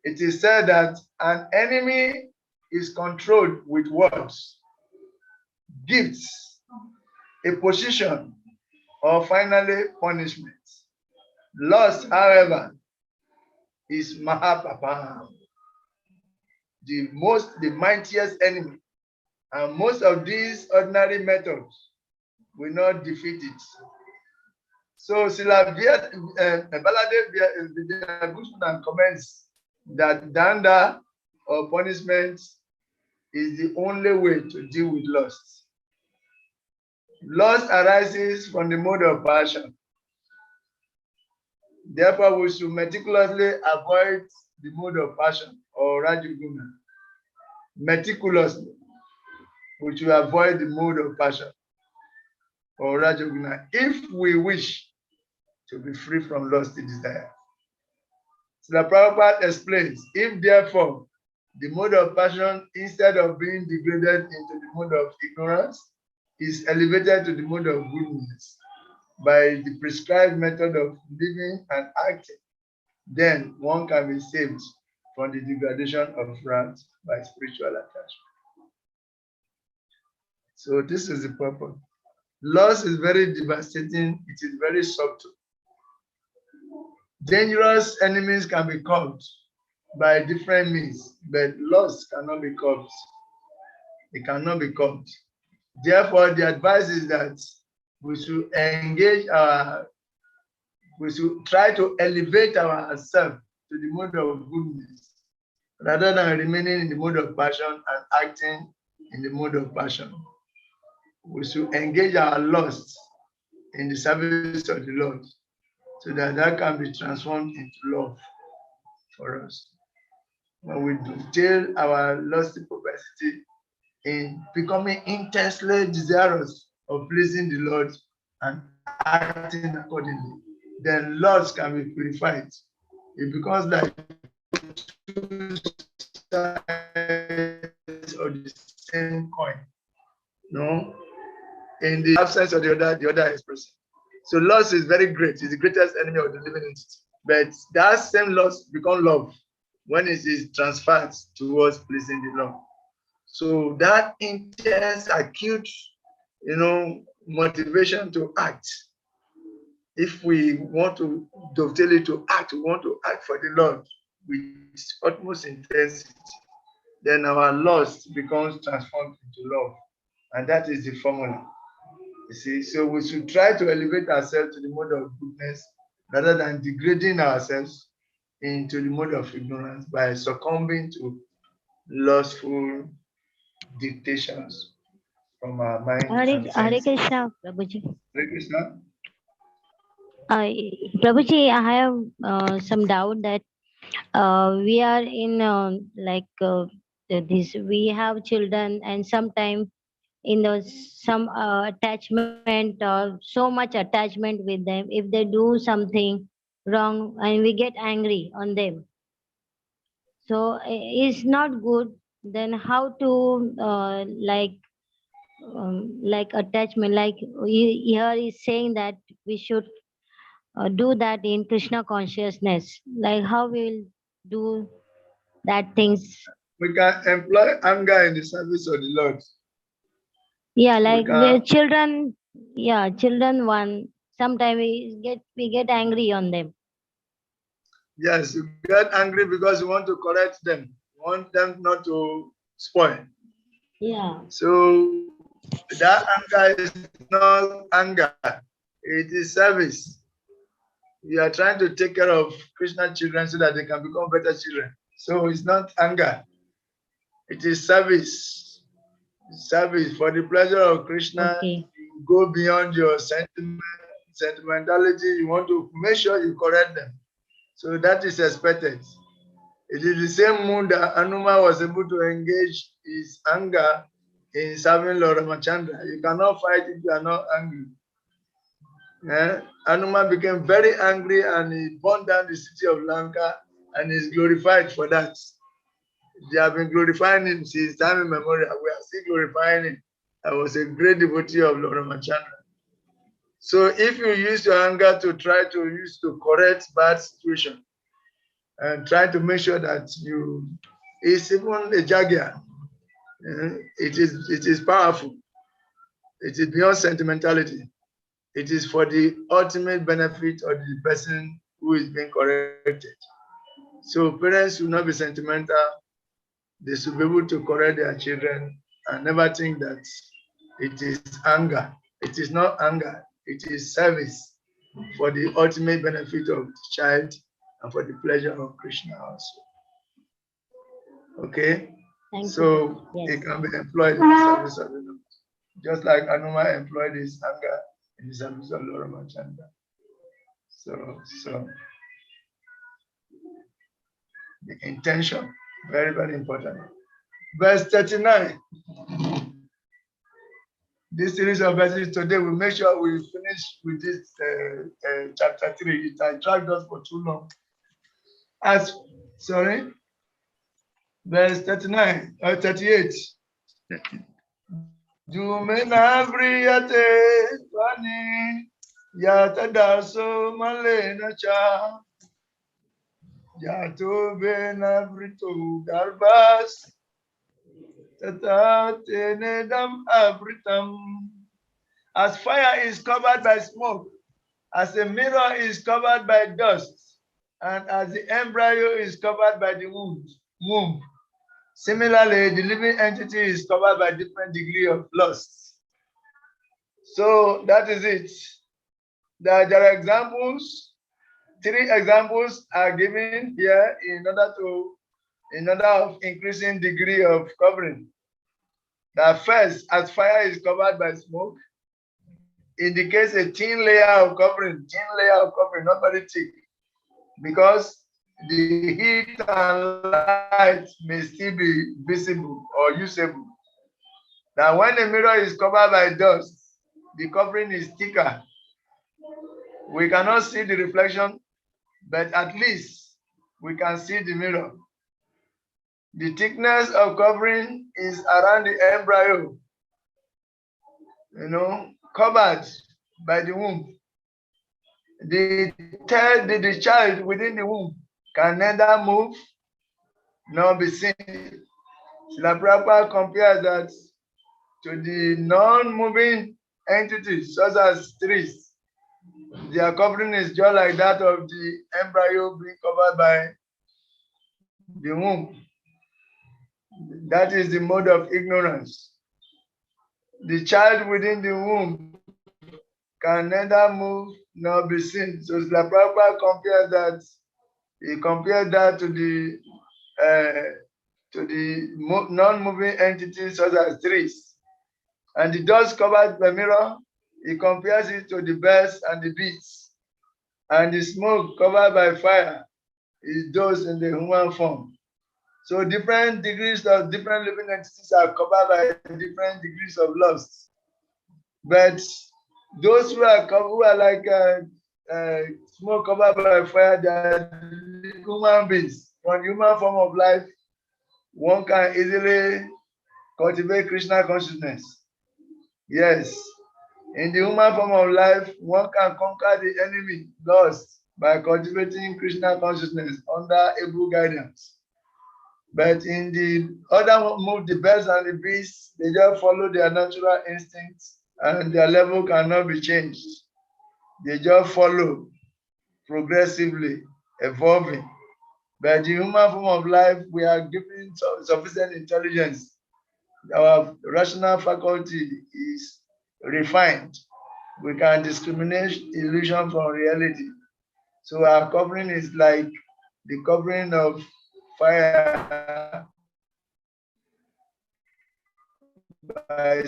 it is said that an enemy is controlled with words, gifts, a position, or finally punishment. Lust, however, is Mahapapa, the mightiest enemy, and most of these ordinary methods will not defeat it. So Srila Baladev Vidyabhushan comments that danda or punishment is the only way to deal with lust. Lust arises from the mode of passion. Therefore, we should meticulously avoid the mode of passion or Rajaguna. Meticulously, we should avoid the mode of passion or Rajaguna if we wish to be free from lusty desire. So the Prabhupada explains, if therefore the mode of passion, instead of being degraded into the mode of ignorance, is elevated to the mode of goodness by the prescribed method of living and acting, then one can be saved from the degradation of wrath by spiritual attachment. So this is the purpose. Lust is very devastating. It is very subtle. Dangerous enemies can be curbed by different means, but lust cannot be curbed. It cannot be curbed. Therefore, the advice is that we should we should try to elevate ourselves to the mode of goodness, rather than remaining in the mode of passion and acting in the mode of passion. We should engage our lust in the service of the Lord, so that that can be transformed into love for us. When we detail our lusty propensity in becoming intensely desirous of pleasing the Lord and acting accordingly, then lots can be purified. It becomes like two sides of the same coin. No, in the absence of the other is present. So loss is very great. It's the greatest enemy of the living entity. But that same loss becomes love when it is transferred towards pleasing the Lord. So that intense, acute, motivation to act. If we want to dovetail it to act, we want to act for the Lord with utmost intensity, then our loss becomes transformed into love. And that is the formula. You see, so we should try to elevate ourselves to the mode of goodness rather than degrading ourselves into the mode of ignorance by succumbing to lustful dictations from our mind and Hare senses. Krishna, Prabhuji. Hare Krishna. Prabhuji, I have some doubt that we are in this. We have children, and sometimes in some attachment or so much attachment with them. If they do something wrong, and we get angry on them, so it's not good. Then how to like attachment? Like here is saying that we should do that in Krishna consciousness. Like how we will do that things. We can employ anger in the service of the Lord. Yeah, like the children. Yeah, children one. Sometimes we get angry on them. Yes, you get angry because you want to correct them. You want them not to spoil. Yeah. So that anger is not anger. It is service. You are trying to take care of Krishna children so that they can become better children. So it's not anger. It is service. Service for the pleasure of Krishna. Okay. You go beyond your sentimentality. You want to make sure you correct them. So that is expected. It is the same mood that Anuma was able to engage his anger in serving Lord Ramachandra. You cannot fight if you are not angry. Anuma became very angry and he burned down the city of Lanka and is glorified for that. They have been glorifying him since time immemorial. We are still glorifying him. I was a great devotee of Lord Ramachandra. So if you use your anger to try to correct bad situation and try to make sure that it's even a jagia. It is powerful. It is beyond sentimentality. It is for the ultimate benefit of the person who is being corrected. So parents should not be sentimental. They should be able to correct their children and never think that it is anger. It is not anger. It is service for the ultimate benefit of the child and for the pleasure of Krishna also. Okay? So it can be employed in the service of the Lord. Just like Anuma employed his anger in the service of Lord Ramachandra. So the intention, very, very important. Verse 39. This series of verses today, we'll make sure we finish with this chapter 3. It has dragged us for too long. Verse 39 or 38. Jumena briyate fani yata daso malena cha yato bena brito darbas tata tenedam abritam. As fire is covered by smoke, as a mirror is covered by dust, and as the embryo is covered by the womb. Similarly, the living entity is covered by different degree of lust. So that is it. There are examples. 3 examples are given here in order of increasing degree of covering. The first, as fire is covered by smoke, indicates a thin layer of covering, not very thick, because the heat and light may still be visible or usable. Now, when the mirror is covered by dust, the covering is thicker. We cannot see the reflection, but at least we can see the mirror. The thickness of covering is around the embryo, covered by the womb. The child within the womb can neither move nor be seen. Srila Prabhupada compares that to the non-moving entities, such as trees. Their covering is just like that of the embryo being covered by the womb. That is the mode of ignorance. The child within the womb can neither move nor be seen. So Srila Prabhupada compares that. He compared that to the non-moving entities such as trees. And the dust covered by mirror, he compares it to the birds and the beasts. And the smoke covered by fire is those in the human form. So different degrees of different living entities are covered by different degrees of lust. But those who are like smoke covered by fire, they are human beings. From human form of life, one can easily cultivate Krishna consciousness. Yes. In the human form of life, one can conquer the enemy, lust, by cultivating Krishna consciousness under able guidance. But in the other move, the birds and the beasts, they just follow their natural instincts and their level cannot be changed. They just follow progressively, evolving. But the human form of life, we are given sufficient intelligence. Our rational faculty is refined. We can discriminate illusion from reality. So our covering is like the covering of fire by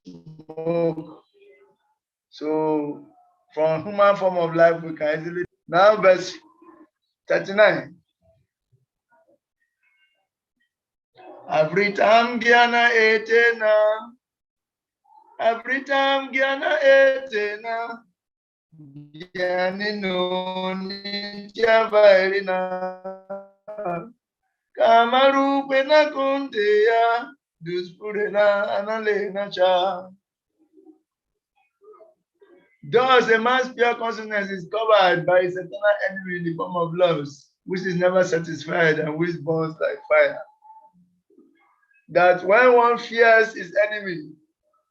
smoke. So from human form of life, we can easily. Now verse 39. Avritam Gyana Etena. Avritam Gyana Etena. Gyanino Nityavarina. Kamarupena Kunteya. Duspurena Analena Cha. Thus, a man's pure consciousness is covered by his eternal enemy in the form of lust, which is never satisfied and which burns like fire. That when one fears his enemy,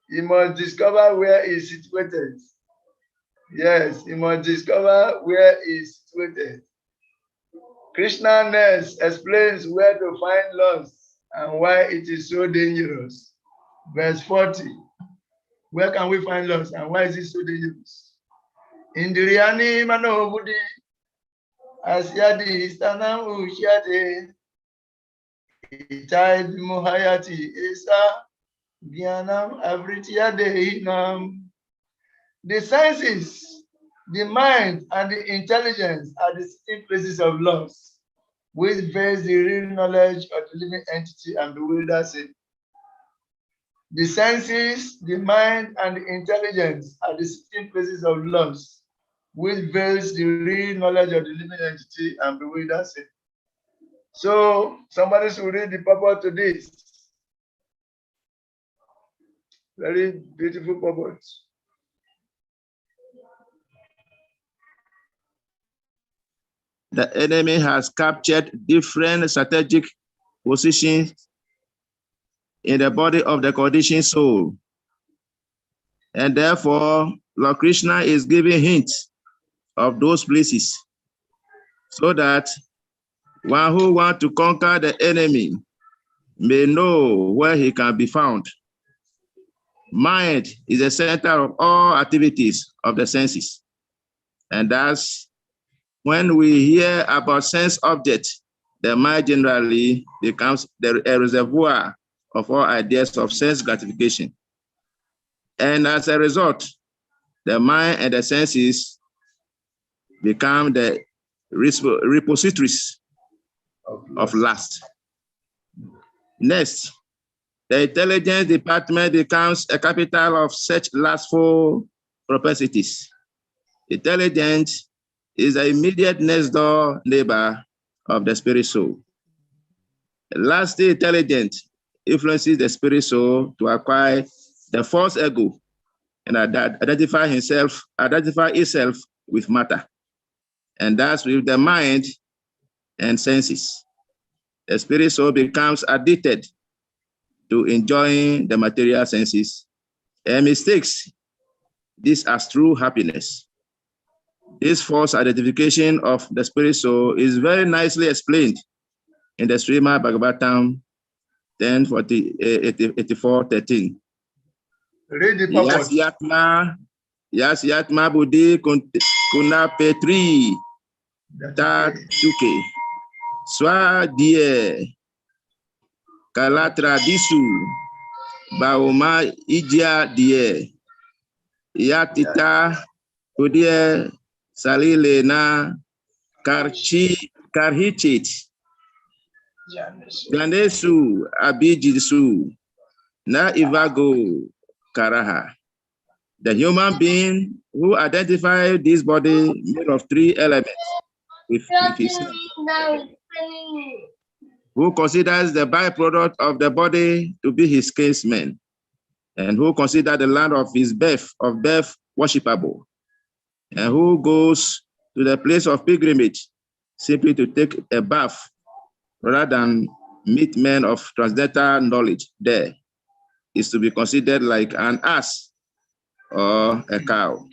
he must discover where he is situated. Yes, he must discover where he is situated. Krishna next explains where to find lust and why it is so dangerous. Verse 40. Where can we find lust and why is it so dangerous? Indriyani manobudi asyadi stanam ushyate itayad muhayati isa gyanam avrityadehinam. The senses, the mind, and the intelligence are the distinct places of lust, which veils the real knowledge of the living entity and bewilders it. The senses, the mind, and the intelligence are the distinct places of lust, which veils the real knowledge of the living entity and bewilders it. So, somebody should read the purport to this. Very beautiful purport. The enemy has captured different strategic positions in the body of the conditioned soul. And therefore, Lord Krishna is giving hints of those places so that one who wants to conquer the enemy may know where he can be found. Mind is the center of all activities of the senses. And thus, when we hear about sense objects, the mind generally becomes a reservoir of all ideas of sense gratification. And as a result, the mind and the senses become the repositories of lust. Next, the intelligence department becomes a capital of such lustful propensities. Intelligence is the immediate next door neighbor of the spirit soul. Lastly, intelligence influences the spirit soul to acquire the false ego and identify itself with matter, and thus with the mind and senses. The spirit soul becomes addicted to enjoying the material senses and mistakes this as true happiness. This false identification of the spirit soul is very nicely explained in the Srimad Bhagavatam 10:84-13. Read the purpose. Yas yatma buddhi kuna petri tat suke swa die kalatra disu baoma ijia die yatita kudie salile na karhichit Ganesu abijisu na ivago karaha. The human being who identifies this body made of three elements with his self, who considers the byproduct of the body to be his kinsman, and who considers the land of his birth worshipable, and who goes to the place of pilgrimage simply to take a bath rather than meet men of transcendental knowledge there, is to be considered like an ass or a cow.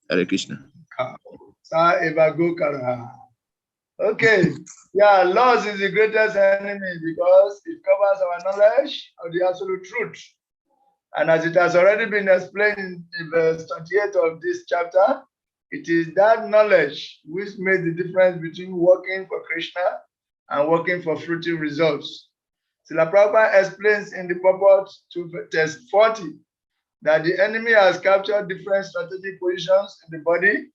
Hare Krishna. Okay, yeah, loss is the greatest enemy because it covers our knowledge of the absolute truth. And as it has already been explained in verse 28 of this chapter, it is that knowledge which made the difference between working for Krishna and working for fruitful results. Srila Prabhupada explains in the purport to text 40 that the enemy has captured different strategic positions in the body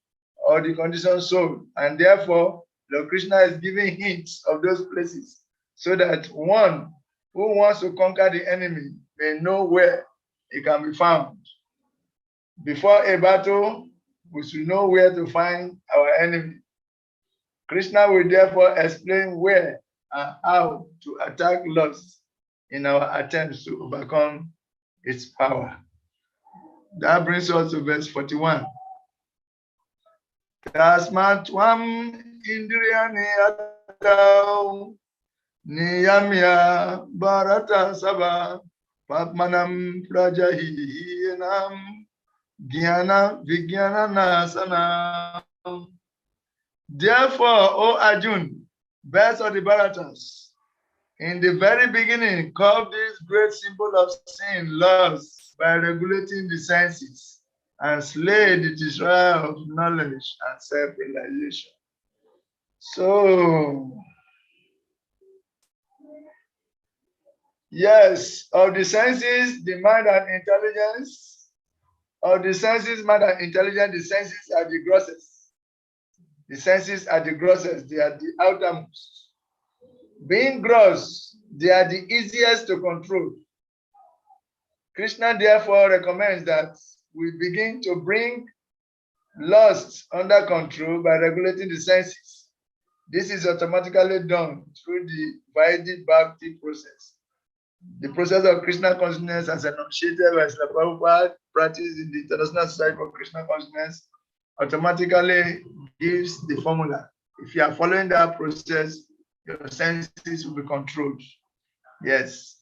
or the conditioned soul, and therefore Lord Krishna is giving hints of those places so that one who wants to conquer the enemy may know where he can be found. Before a battle, we should know where to find our enemy. Krishna will therefore explain where and how to attack lust in our attempts to overcome its power. That brings us to verse 41. Tasmatwam indriyani atau niyamya bharata sabha papmanam prajahinam jnana vijnana nasana. Therefore, O Arjun, best of the Bharatas, in the very beginning, curb this great symbol of sin, lust, by regulating the senses and slay the desire of knowledge and self-realization. So, yes, of the senses, the mind and intelligence, of the senses, mind and intelligence, the senses are the grossest. The senses are the grossest, they are the outermost. Being gross, they are the easiest to control. Krishna therefore recommends that we begin to bring lust under control by regulating the senses. This is automatically done through the Vedic Bhakti process. The process of Krishna consciousness as enunciated by Srila Prabhupada, practiced in the International Society for Krishna Consciousness, automatically gives the formula. If you are following that process, your senses will be controlled. Yes.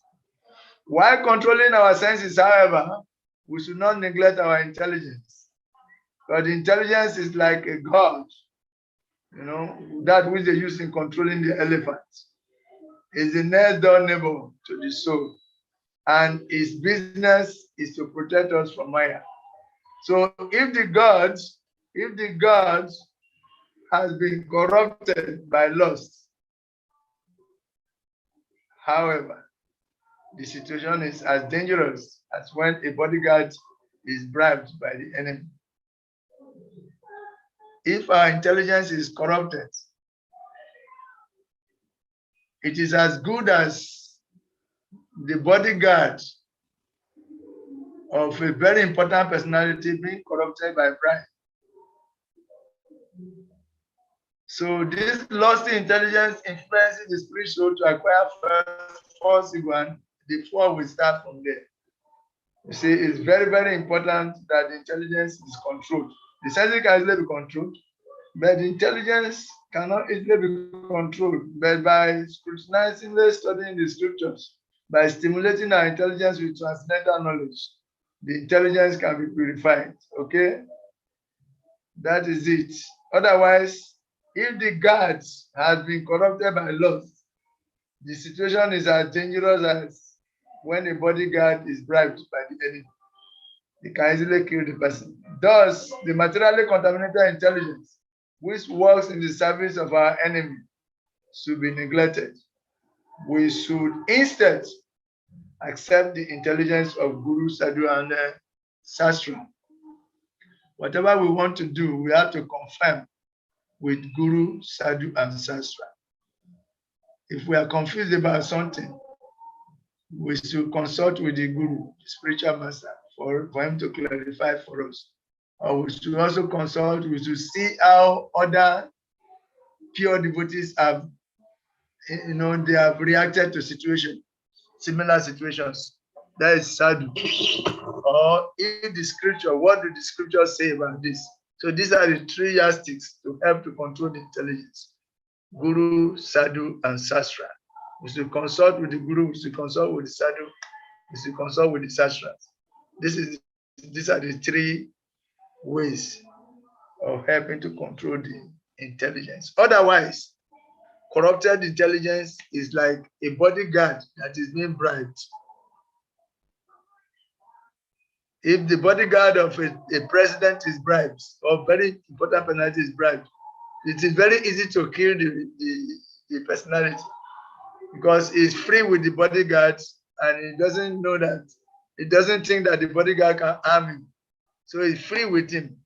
While controlling our senses, however, we should not neglect our intelligence. But the intelligence is like a god, that which they use in controlling the elephant. Is the next door neighbor to the soul. And its business is to protect us from Maya. So if the god has been corrupted by lust, however, the situation is as dangerous as when a bodyguard is bribed by the enemy. If our intelligence is corrupted, it is as good as the bodyguard of a very important personality being corrupted by pride. So this lofty intelligence influences the spirit soul to acquire false ego before we start from there. You see, it's very, very important that the intelligence is controlled. The senses can easily be controlled, but the intelligence cannot easily be controlled. But by scrutinizing, studying the scriptures, by stimulating our intelligence with transcendental knowledge, the intelligence can be purified. Okay? That is it. Otherwise, if the guards have been corrupted by lust, the situation is as dangerous as when a bodyguard is bribed by the enemy. It can easily kill the person. Thus, the materially contaminated intelligence, which works in the service of our enemy, should be neglected. We should instead accept the intelligence of Guru, Sadhu, and Sastri. Whatever we want to do, we have to confirm with Guru, Sadhu, and Sastri. If we are confused about something, we should consult with the Guru, the spiritual master, for him to clarify for us. Or we should also consult, we should see how other pure devotees have, they have reacted to situations, similar situations. That is sadhu. Or in the scripture, what do the scriptures say about this? So these are the three yardsticks to help to control the intelligence: Guru, Sadhu, and Sastra. We should consult with the Guru, we should consult with the Sadhu, we should consult with the Sastras. These are the three ways of helping to control the intelligence. Otherwise, corrupted intelligence is like a bodyguard that is being bribed. If the bodyguard of a president is bribed, or very important personality is bribed, it is very easy to kill the personality, because he's free with the bodyguard and he doesn't know that, he doesn't think that the bodyguard can harm him. So he's free with him.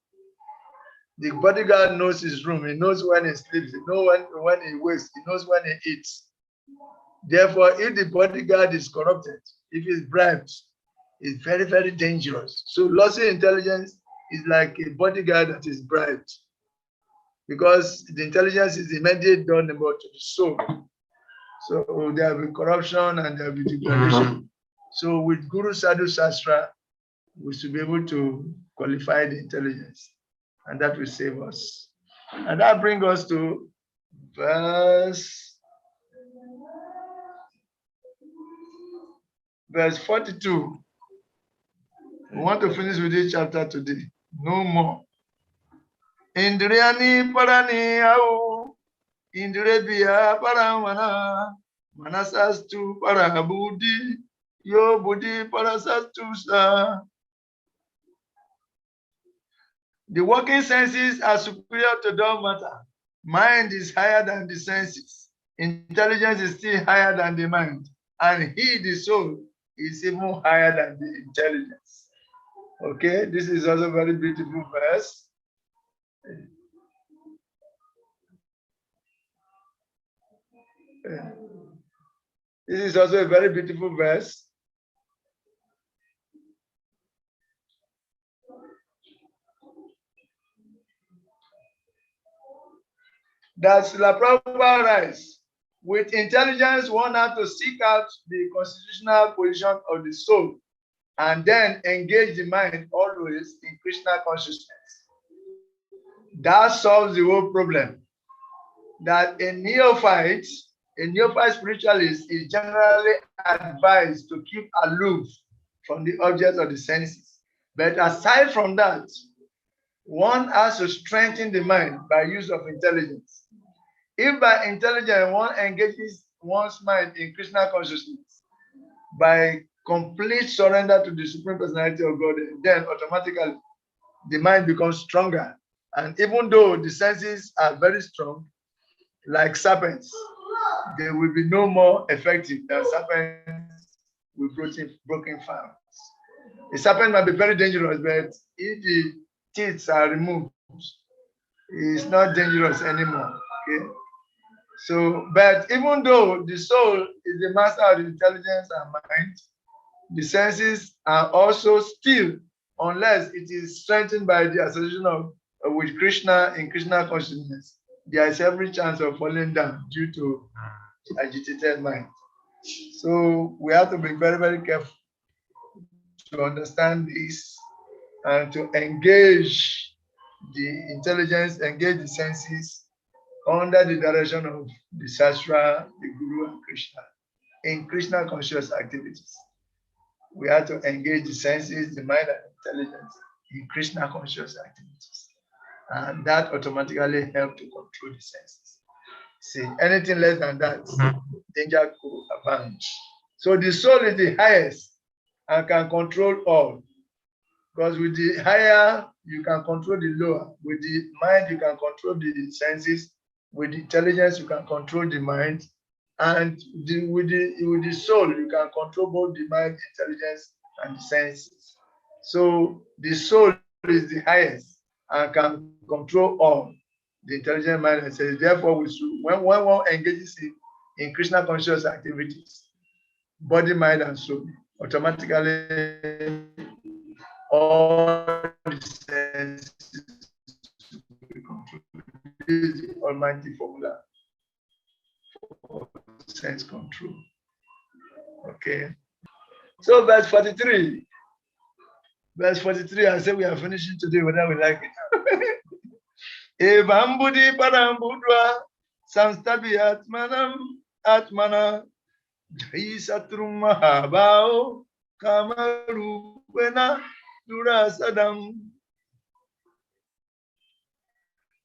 The bodyguard knows his room, he knows when he sleeps, he knows when he wakes, he knows when he eats. Therefore, if the bodyguard is corrupted, if he's bribed, it's very, very dangerous. So lossy intelligence is like a bodyguard that is bribed, because the intelligence is immediately done about to the soul. So there will be corruption and there will be degradation. So with Guru, Sadhu, Sastra, we should be able to qualify the intelligence, and that will save us. And that brings us to verse 42. We want to finish with this chapter today. No more. Indriyani parani au indrebiya paramana manasastu parabudi yo budi parasastu sa. The working senses are superior to dull matter. Mind is higher than the senses. Intelligence is still higher than the mind. And he, the soul, is even higher than the intelligence. Okay, this is also a very beautiful verse. This is also a very beautiful verse. That Srila Prabhupada writes, with intelligence, one has to seek out the constitutional position of the soul and then engage the mind always in Krishna consciousness. That solves the whole problem. That a neophyte spiritualist is generally advised to keep aloof from the objects of the senses. But aside from that, one has to strengthen the mind by use of intelligence. If by intelligence one engages one's mind in Krishna consciousness, by complete surrender to the Supreme Personality of God, then automatically the mind becomes stronger. And even though the senses are very strong, like serpents, they will be no more effective than serpents with broken fangs. A serpent might be very dangerous, but if the teeth are removed, it's not dangerous anymore. Okay. So, but even though the soul is the master of the intelligence and mind, the senses are also still, unless it is strengthened by the association of with Krishna in Krishna consciousness, there is every chance of falling down due to agitated mind. So we have to be very, very careful to understand this and to engage the intelligence, engage the senses under the direction of the Sastri, the Guru, and Krishna in Krishna conscious activities. We have to engage the senses, the mind, and intelligence in Krishna conscious activities. And that automatically helps to control the senses. See, anything less than that, danger could abound. So the soul is the highest and can control all. Because with the higher, you can control the lower. With the mind, you can control the senses. With the intelligence, you can control the mind. And with the soul, you can control both the mind, intelligence, and the senses. So the soul is the highest and can control all the intelligent mind and senses. Therefore, we should, when one engages in Krishna conscious activities, body, mind, and soul, automatically all the senses will be controlled. This is the almighty formula for sense control. Okay. So verse 43. Verse 43, I say we are finishing today whether we like it. Evam buddhi param buddha samstabi atmana jai satrum mahabhao kamarupena durasadam.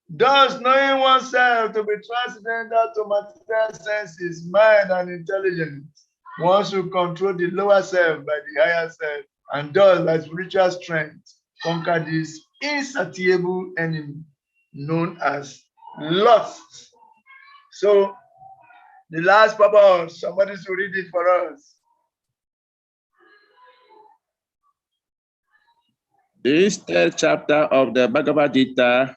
Thus, knowing oneself to be transcendental to material senses, mind, and intelligence, one should control the lower self by the higher self, and thus, by spiritual strength, conquer this insatiable enemy known as lust. So, the last purpose, somebody should read it for us. This third chapter of the Bhagavad-Gita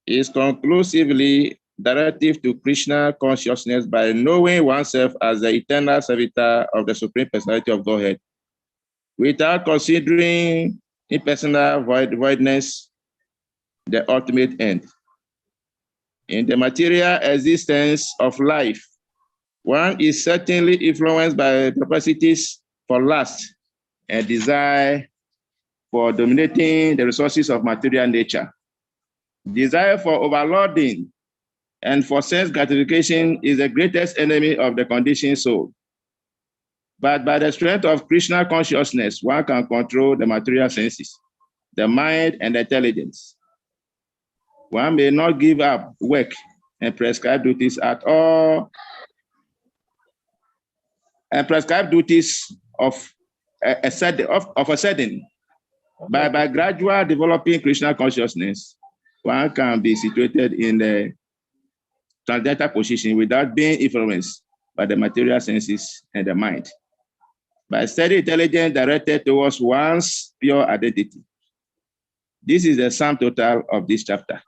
is conclusively directive to Krishna consciousness by knowing oneself as the eternal servitor of the Supreme Personality of Godhead, without considering impersonal voidness the ultimate end. In the material existence of life, one is certainly influenced by propensities for lust and desire for dominating the resources of material nature. Desire for overloading and for sense gratification is the greatest enemy of the conditioned soul. But by the strength of Krishna consciousness, one can control the material senses, the mind, and the intelligence. One may not give up work and prescribed duties at all, and prescribed duties of a sudden. But by gradual developing Krishna consciousness, one can be situated in the transcendental position without being influenced by the material senses and the mind, by steady intelligence directed towards one's pure identity. This is the sum total of this chapter.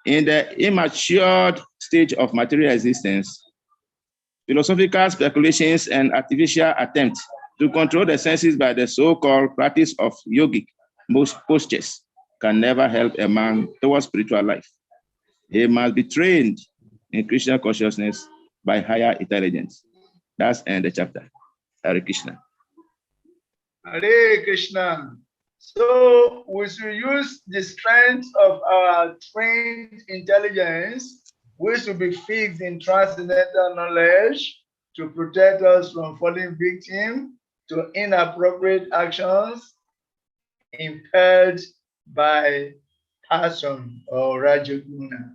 In the immature stage of material existence, philosophical speculations and artificial attempts to control the senses by the so-called practice of yogic postures can never help a man towards spiritual life. He must be trained in Krishna consciousness by higher intelligence. That's the end of the chapter. Hare Krishna. Hare Krishna. So we should use the strength of our trained intelligence, which should be fixed in transcendental knowledge, to protect us from falling victim to inappropriate actions impaired by passion or Rajaguna.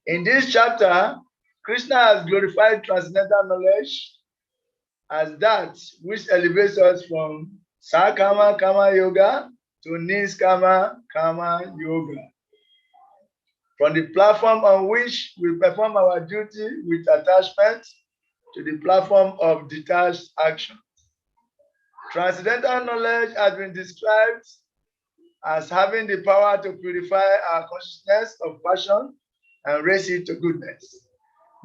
In this chapter, Krishna has glorified transcendental knowledge as that which elevates us from Sakama Kama Yoga to Niskama Kama Yoga. From the platform on which we perform our duty with attachment to the platform of detached action. Transcendental knowledge has been described as having the power to purify our consciousness of passion and raise it to goodness.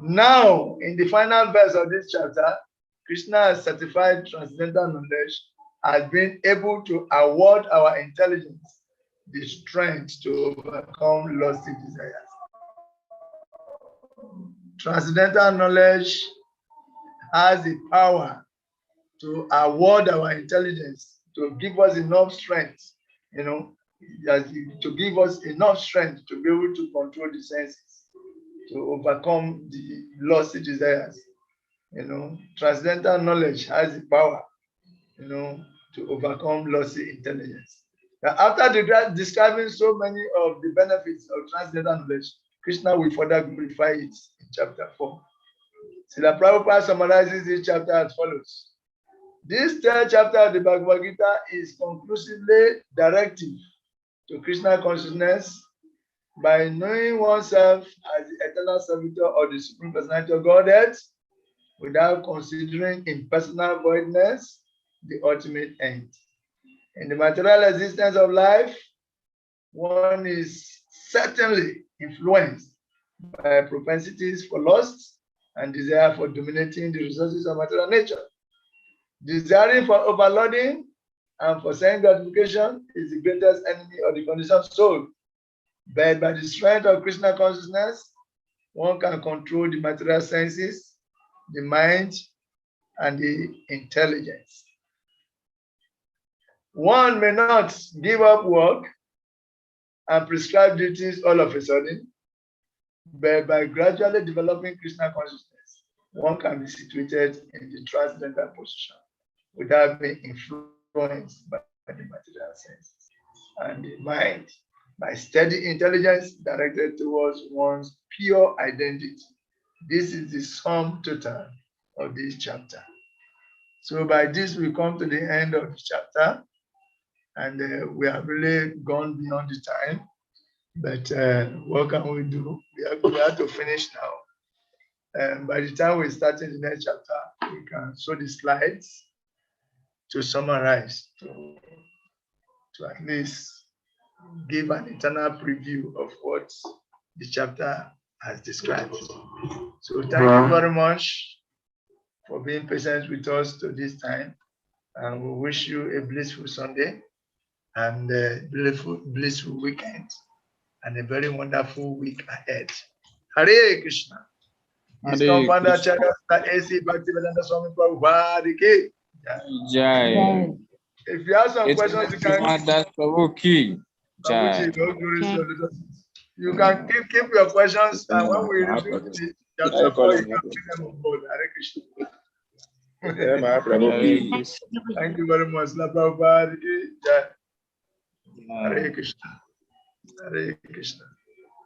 Now, in the final verse of this chapter, Krishna has certified transcendental knowledge as being able to award our intelligence the strength to overcome lofty desires. Transcendental knowledge has the power to award our intelligence, to give us enough strength, to give us enough strength to be able to control the senses, to overcome the lofty desires. Transcendental knowledge has the power, to overcome lofty intelligence. Now, after describing so many of the benefits of transcendental knowledge, Krishna will further glorify it in chapter 4. Srila Prabhupada summarizes this chapter as follows. This third chapter of the Bhagavad-Gita is conclusively directive to Krishna consciousness by knowing oneself as the eternal servitor of the Supreme Personality of Godhead without considering impersonal voidness the ultimate end. In the material existence of life, one is certainly influenced by propensities for lust and desire for dominating the resources of material nature. Desiring for overloading and for sense gratification is the greatest enemy of the conditioned soul. But by the strength of Krishna consciousness, one can control the material senses, the mind, and the intelligence. One may not give up work and prescribe duties all of a sudden, but by gradually developing Krishna consciousness, one can be situated in the transcendental position without being influenced by the material senses and the mind, by steady intelligence directed towards one's pure identity. This is the sum total of this chapter. So by this, we come to the end of the chapter, and we have really gone beyond the time. But what can we do? We have to finish now. And by the time we start in the next chapter, we can show the slides to summarize, to at least give an internal preview of what the chapter has described. So thank you very much for being patient with us to this time. And we wish you a blissful Sunday and a blissful weekend and a very wonderful week ahead. Hare Krishna. His compounder Chaitanya A.C. Bhakti-Vedanta Swami Prabhupada Ki Jai. If you have some questions, you can. You can keep your questions, and when we review the chapter 4, you can bring them on board. Hare Krishna. Thank you very much. Prabhupada Ki Jai. Hare Krishna. Hare Krishna.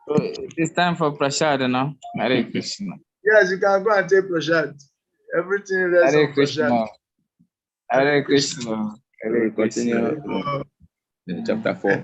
So it's time for prasad now. Hare Krishna. Yes, you can go and take prasad. Everything rests on prasad. Hare Krishna. Hare Krishna. Continue. Chapter 4.